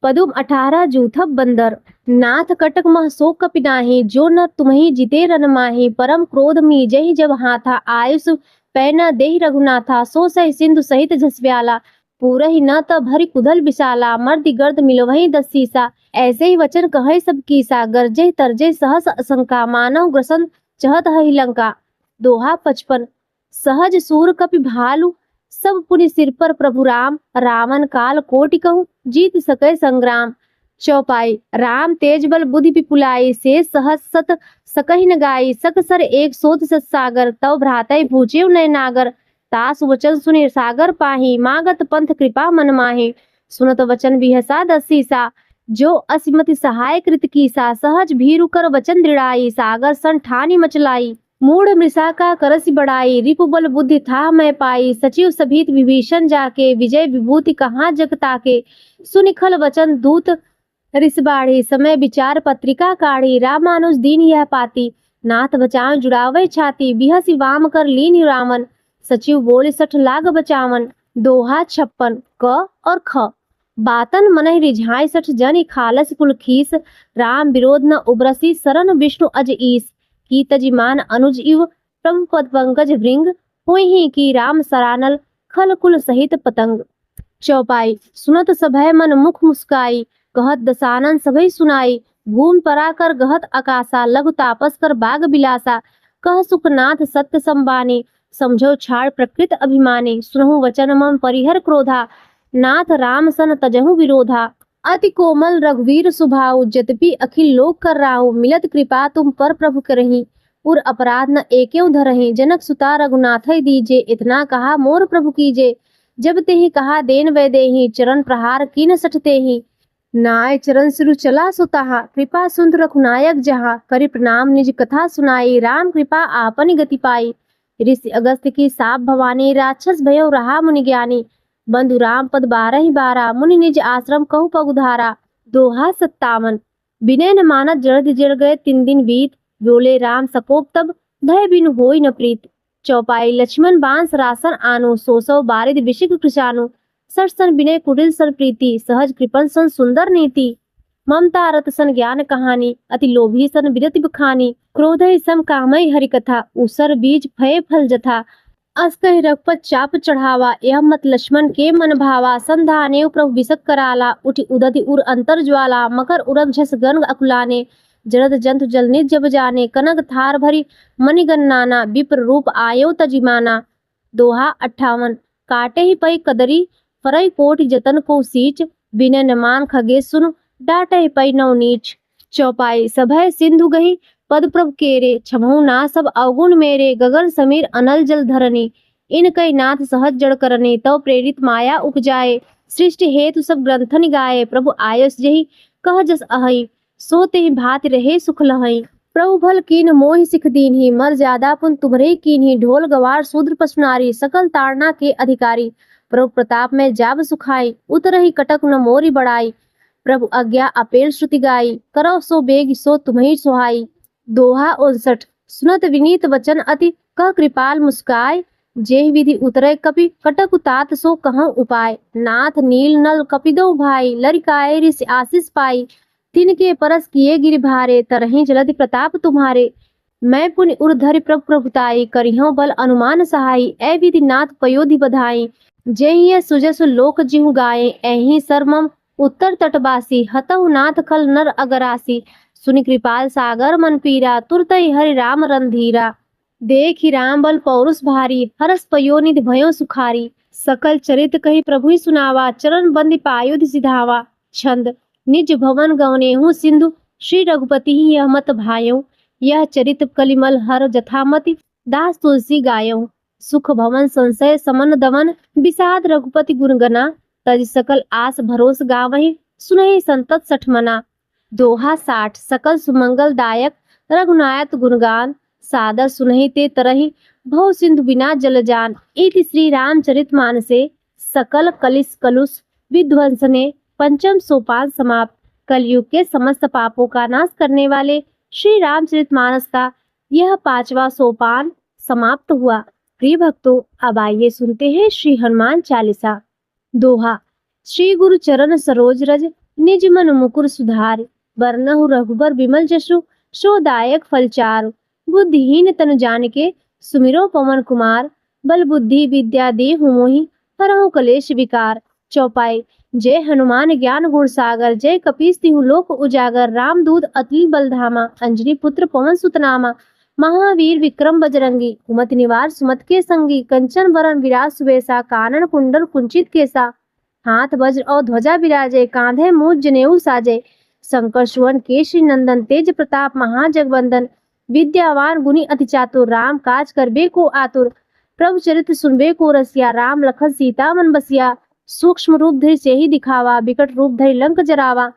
पदुम 18 जूथब बंदर। नाथ कटक मह सो कपि नाही, जो न तुम्हि जिते रन माही। परम क्रोध मीजहि जब हाथा, आयुष पै न देहि रघुनाथा। सो सहि सिंधु सहित झसव्याला, पूरहि न त भरि कुधल विशाला। मर्दि गर्द मिलवहि 10 सीसा, ऐसे ही वचन कहे सब कीसा। गरजे तरजे सहस असंका, मानव ग्रसन चहत हहि लंका। दोहा 55। सहज सूर कपि भालु, सब पुनि सिर पर प्रभु राम। रावण काल कोटि कहूँ, जीत सकै संग्राम। चौपाई। राम तेज बल बुद्धि विपुलाई, से सहस सत सकहि न गाई। सकसर एक सोत सत सागर, तव भ्रातै भूचेउ नय नागर। तास वचन सुनि सागर पाही, मागत पंथ कृपा मन माही। सुनत वचन बिहसा 10 सीसा, जो असिमति सहाय कृत कीसा। सहज भीरु कर वचन दृढ़ाई, सागर सन ठानी मचलाई। मूढ़ मृषा का करसि बढ़ाई, रिपु बल बुद्धि था मैं पाई। सचिव सभीत विभीषण जाके, विजय विभूति कहाँ जग ताके। सुनिखल वचन दूत ऋष बाढ़ी, समय विचार पत्रिका काढ़ी। रामानुज दीन यह पाती, नाथ बचाव जुड़ावे छाती। बिहसी वाम कर लीन रावण, सचिव बोले सठ लाग बचावन। दोहा 56। क और ख। बातन मनहि रिझाई, सठ जनि खालस कुल खीस। राम विरोध न उबरसी, शरण विष्णु अज ईस। की तजिमान अनुज इव, प्रभु पद पंकज भृंग। होहि की राम सरानल, खल कुल सहित पतंग। चौपाई। सुनत सभय मन मुख मुस्काई, कहत दसानन सभय सुनाई। भूमि परा कर गहत आकाशा, लघु तापस कर बाग बिलासा। कह सुखनाथ सत्य संबानी, समझो छाड़ प्रकृत अभिमानी। सुनहु वचन मम परिहर क्रोधा, नाथ राम सन तजहु विरोधा। अति कोमल रघुवीर सुभाऊ, जतपि अखिल लोक कर राहु। मिलत कृपा तुम पर प्रभु करहि, उर अपराध न एकेउ धरहि। जनक सुता रघुनाथै दीजे, इतना कहा मोर प्रभु कीजे। जब तेहि कहा देन वै देहि, चरण प्रहार कीन सठ तेहि। नाय चरण सिरु चला सुताहा, कृपा सुंद रघुनायक जहाँ। करि प्रणाम निज कथा सुनाई, राम कृपा आपनि गति पाई। ऋषि अगस्त्य की साप भवानी, राक्षस भयो रहा मुनि ज्ञानी। बंधु राम पद 12 12, मुनि निज आश्रम कहु पगुधारा। दोहा 57। विनय न मानत जड़ जड़ गए 3 दिन बीत। बोले राम सकोप तब, भय बिनु होई न प्रीत। चौपाई। लक्ष्मण बांस रासन आनु, सोसौ बारिद विशिख कृशानु। सठ सन विनय कुटिल सन प्रीति, सहज कृपन सन सुंदर नीति। ममता रत सन ज्ञान कहानी, अति लोभी सन विरति बखानी। क्रोधै सम कामै हरि कथा, उसर बीज फय फल जथा। अस कहि रघुपत चाप चढ़ावा, यह मत लक्ष्मण के मन भावा। संधानेउ प्रभु बिसक कराला, उठि उदति उर अंतर ज्वाला। मकर उरग झस गन अकुलाने, जरद जंतु जल निज जब जाने। कनक थार भरी मणिगण नाना, विप्र रूप आयो तजिमाना। दोहा 58। काटे ही पै कदरी, फरई कोटि जतन को सींच। विनय न मान खगे सुन, डांटे ही पै नौ नीच। चौपाई सभय सिंधु गही पद प्रभ केरे, छमहु ना सब अवगुण मेरे, गगन समीर अनल जल धरनी, इन कई नाथ सहज जड़ करनी, तव प्रेरित माया उपजाए, सृष्टि हेतु सब ग्रंथन गाए, प्रभु आयस जही कह जस अहई, सो तेहि भांति रहे सुख लहई। प्रभु भल कीन मोहि सिख दीन्ही, मर ज्यादा पुन तुम्हरे कीन्ही, ढोल गवार शूद्र पशु नारी, सकल ताड़ना के अधिकारी, प्रभु प्रताप में जाब सुखाई, उतरही कटक न मोरी बड़ाई, प्रभु आज्ञा अपेल श्रुति गाई, करो सो बेग सो तुम्ही सुहाई। दोहा 59। सुनत विनीत वचन अति कह कृपाल मुस्काय, जेहि विधि उतरे कपि कटक तात सो कहूँ उपाय, नाथ नील नल कपिदो भाई, लरिकाए ऋषि आशीष पाई, तिनके परस किए गिरि भारे, तरहि जलधि प्रताप तुम्हारे, मैं पुनि उर्धरि प्रभु प्रभुताई, करिहौं बल अनुमान सहाई, ए विधि नाथ पयोधि बधाई, जेहि सुजसु लोक जिहु गाये, एहि सरमम उत्तर तटवासी, हतहु नाथ खल नर अगरासी, सुनि कृपाल सागर मन पीरा, तुरतहि हरि राम रणधीरा, देखि राम बल पौरुष भारी, हरस पयोनिधि भयो सुखारी, सकल चरित कहि प्रभु सुनावा, चरण बंदी पायुध सिधावा। छंद निज भवन गवनेहु सिंधु, श्री रघुपति ही यह मत भायो, यह चरित कलिमल हर जथामति, दास तुलसी गायो, सुख भवन संशय समन दमन, विषाद रघुपति गुणगना, तज सकल आस भरोस गावहि, सुनहि संतत सठमना। दोहा 60। सकल सुमंगल दायक रघुनायक गुणगान, सादर सुनहि ते तरहि, भव सिंधु बिना जल जान। इति श्री रामचरित मानसे सकल कलिस कलुष विध्वंसने पंचम सोपान समाप्त। कलयुग के समस्त पापों का नाश करने वाले श्री रामचरितमानस का यह 5वां सोपान समाप्त हुआ। प्रिय भक्तों, अब आइए सुनते हैं श्री हनुमान चालीसा। दोहा। श्री गुरु चरण सरोज रज, निज मन मुकुर सुधार, बरनहु रघुबर विमल जसु, सो दायक फल चारु। बुद्धिहीन तनु जानिके, सुमिरो पवन कुमार, बल बुद्धि विद्या देहु मोहि, हरहु कलेश विकार। चौपाई। जय हनुमान ज्ञान गुण सागर, जय कपीस तिहु लोक उजागर, रामदूत अतुल बलधामा, अंजनी पुत्र पवन सुत नामा। महावीर विक्रम बजरंगी, कुमति निवार सुमत के संगी, कंचन वरण विराज सुबेसा, कानन कुंडल कुंचित केसा। हाथ वज्र और ध्वजा विराजे, कांधे मूज जनेऊ साजे। शंकर सुवन केशरी नंदन, तेज प्रताप महाजगवंदन। विद्यावान गुणी अति चातुर, राम काज करबे को आतुर। प्रभु चरित्र सुनबे को रसिया, राम लखन सीता मन बसिया। सूक्ष्म रूप धरि सेहि दिखावा, बिकट रूप धरि लंक जरावा।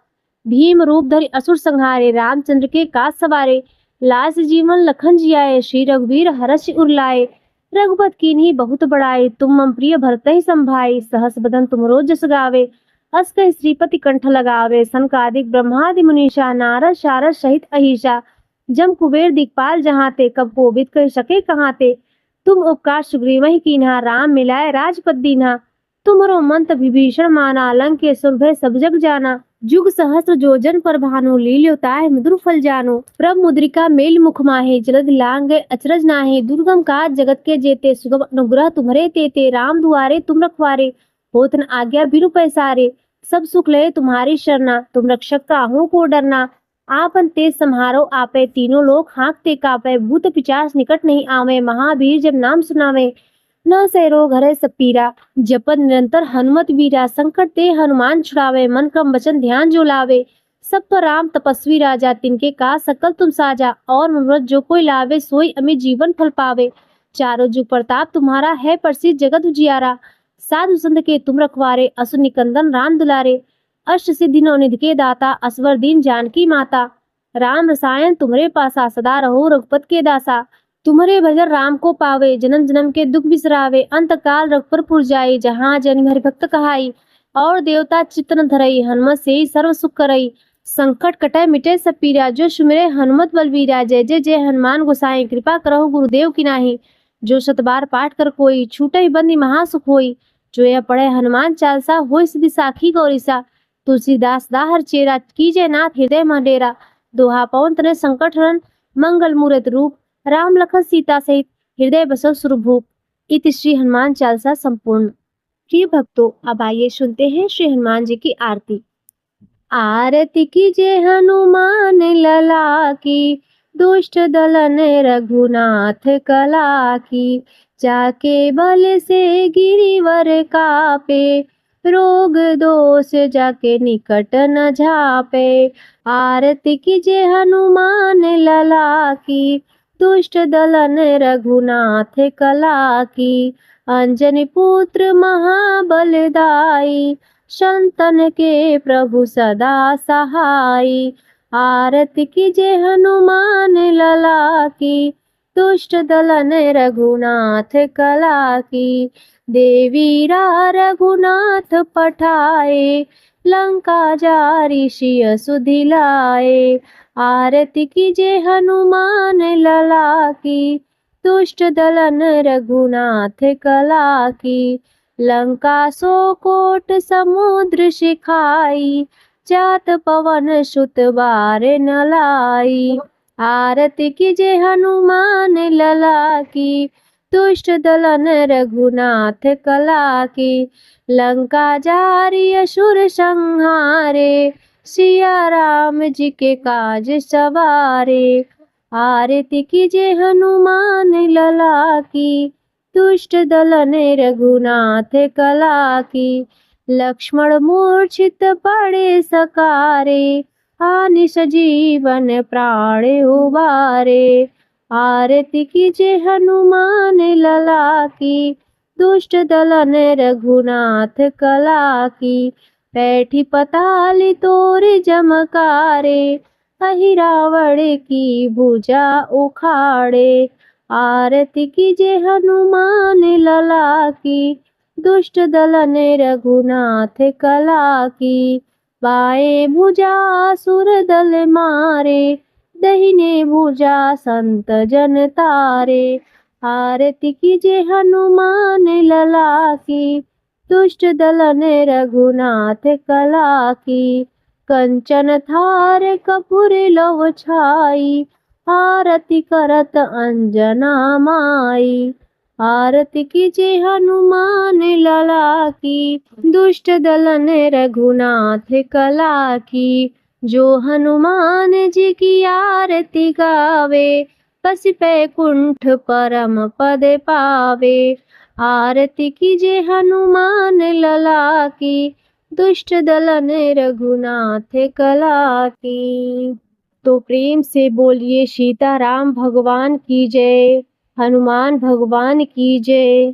भीम रूप धरि असुर संहारे, रामचंद्र के काज सवारे। लास जीवन लखन जियाए, श्री रघुवीर हरषि उर लाए। रघुपत कीन्ही बहुत बड़ाई, तुम मम प्रिय भरतहि संभाई। सहस बदन तुमरो जस गावे, अस कहि श्रीपति कंठ लगावे। सनकादिक ब्रह्मादि मुनीषा, नारद शारद सहित अहिषा। जम कुबेर दिक्पाल जहाते, कब कोविद कहि सके कहाते। तुम उपकार सुग्रीवहि कीन्हा, राम मिलाए राजपद दीन्हा। तुमरो मंत्र विभीषण माना, लंकेश्वर भय सब जग जाना। जुग सहस्र जोजन पर भानु, लील्योताय मधुर फल जानु। प्रभ मुद्रिका मेल मुख माहे, जलद लांग अचरज नाहे। दुर्गम काज जगत के जेते, सुगम अनुग्रह तुम्हरे तेते। राम दुआरे तुम रखवारे, होत न आज्ञा बिनु पैसारे। सब सुख लय तुम्हारी शरणा, तुम रक्षक काहू को डरना। आपन तेज सम्हारो आपे, तीनों लोग हाँकते कापे। भूत पिचास निकट नहीं आवे, महावीर जब नाम सुनावे। न सै रोग हरै सब पीरा, जपत निरंतर हनुमत वीरा। संकट ते हनुमान छुड़ावे, मन क्रम वचन ध्यान जो लावे। सब पर राम तपस्वी राजा, तिनके काज सकल तुम साजा। और मनोरथ जो कोई लावे, सोई अमित जीवन फल पावे। चारों जुग प्रताप तुम्हारा है, प्रसिद्ध जगत उजियारा। साधु संत के तुम रखवारे, असुर निकंदन राम दुलारे। अष्ट सिद्धि नवनिधि के दाता, असवर दीन जानकी माता। राम रसायन तुम्हारे पासा, सदा रहो रघुपत के दासा। तुम्हारे भजन राम को पावे, जन्म जन्म के दुख बिसरावे। अंत काल रघुपर पुर जाई, जहाँ जन हरि भक्त कहाई। और देवता चित्त न धरई, हनुमत से ही सर्व सुख करई। संकट कटै मिटे सब पीरा, जो सुमिरै हनुमत बलवीरा। जय जय जय हनुमान गोसाई, कृपा करहु गुरुदेव की नाही। जो शत बार पाठ कर कोई, छूटहि बंदी महासुख होई। जो यह पढ़े हनुमान चालीसा, होय सिद्धि साखी गौरीसा। तुलसीदास दाहर चेरा, कीजय नाथ हृदय मह डेरा। दोहा पवन तनय संकट हरन, मंगल मूरत रूप। राम लखन सीता सहित, हृदय बसव सुरभूप। इति श्री हनुमान चालीसा संपूर्ण। प्रिय भक्तों, अब आइए सुनते हैं श्री हनुमान जी की आरती। आरती कीजिए हनुमान लला की, दुष्ट दलन रघुनाथ कला की। जाके बल से गिरिवर कापे, रोग दोष जाके निकट न झापे। आरती कीजे हनुमान लला की, दुष्ट दलन रघुनाथ कला की। अंजनी पुत्र महाबलदाई, संतन के प्रभु सदा सहाई। आरती कीजे हनुमान लला की, दुष्ट दलन रघुनाथ कला की। देवीरा रघुनाथ पठाए, लंका जारी सिय सुधिलाए। आरती कीजे हनुमान लला की, दुष्ट दलन रघुनाथ कला की। लंका सो कोट समुद्र सिखाई, जात पवन सुत बार न लाई। आरती कीजे हनुमान लला की, दुष्ट दलन रघुनाथ कला की। लंका जारी असुर संहारे, सिया राम जी के काज सवारे। आरती कीजे हनुमान लला की, दुष्ट दलन रघुनाथ कला की। लक्ष्मण मूर्छित पड़े सकारे, आनि सजीवन प्राण उबारे। आरती कीजे हनुमान लला की, दुष्ट दलन रघुनाथ कला की। बैठी पताल तोर जमकारे, अहि रावण की भुजा उखाड़े। आरती कीजे हनुमान लला की, दुष्ट दलन रघुनाथ कला की। बाएं भुजा असुर दल मारे, दहिने भुजा संत जन तारे। आरती कीजे हनुमान लला की, दुष्ट दलन रघुनाथ कला की। कंचन थार कपूर लव छाई, आरती करत अंजना माई। आरती कीजे हनुमान लला की, दुष्ट दलन रघुनाथ कला की। जो हनुमान जी की आरती गावे, बस बैकुंठ परम पद पावे। आरती कीजे हनुमान लला की, दुष्ट दलन रघुनाथ कला की। तो प्रेम से बोलिए सीताराम भगवान की जय, हनुमान भगवान की जय।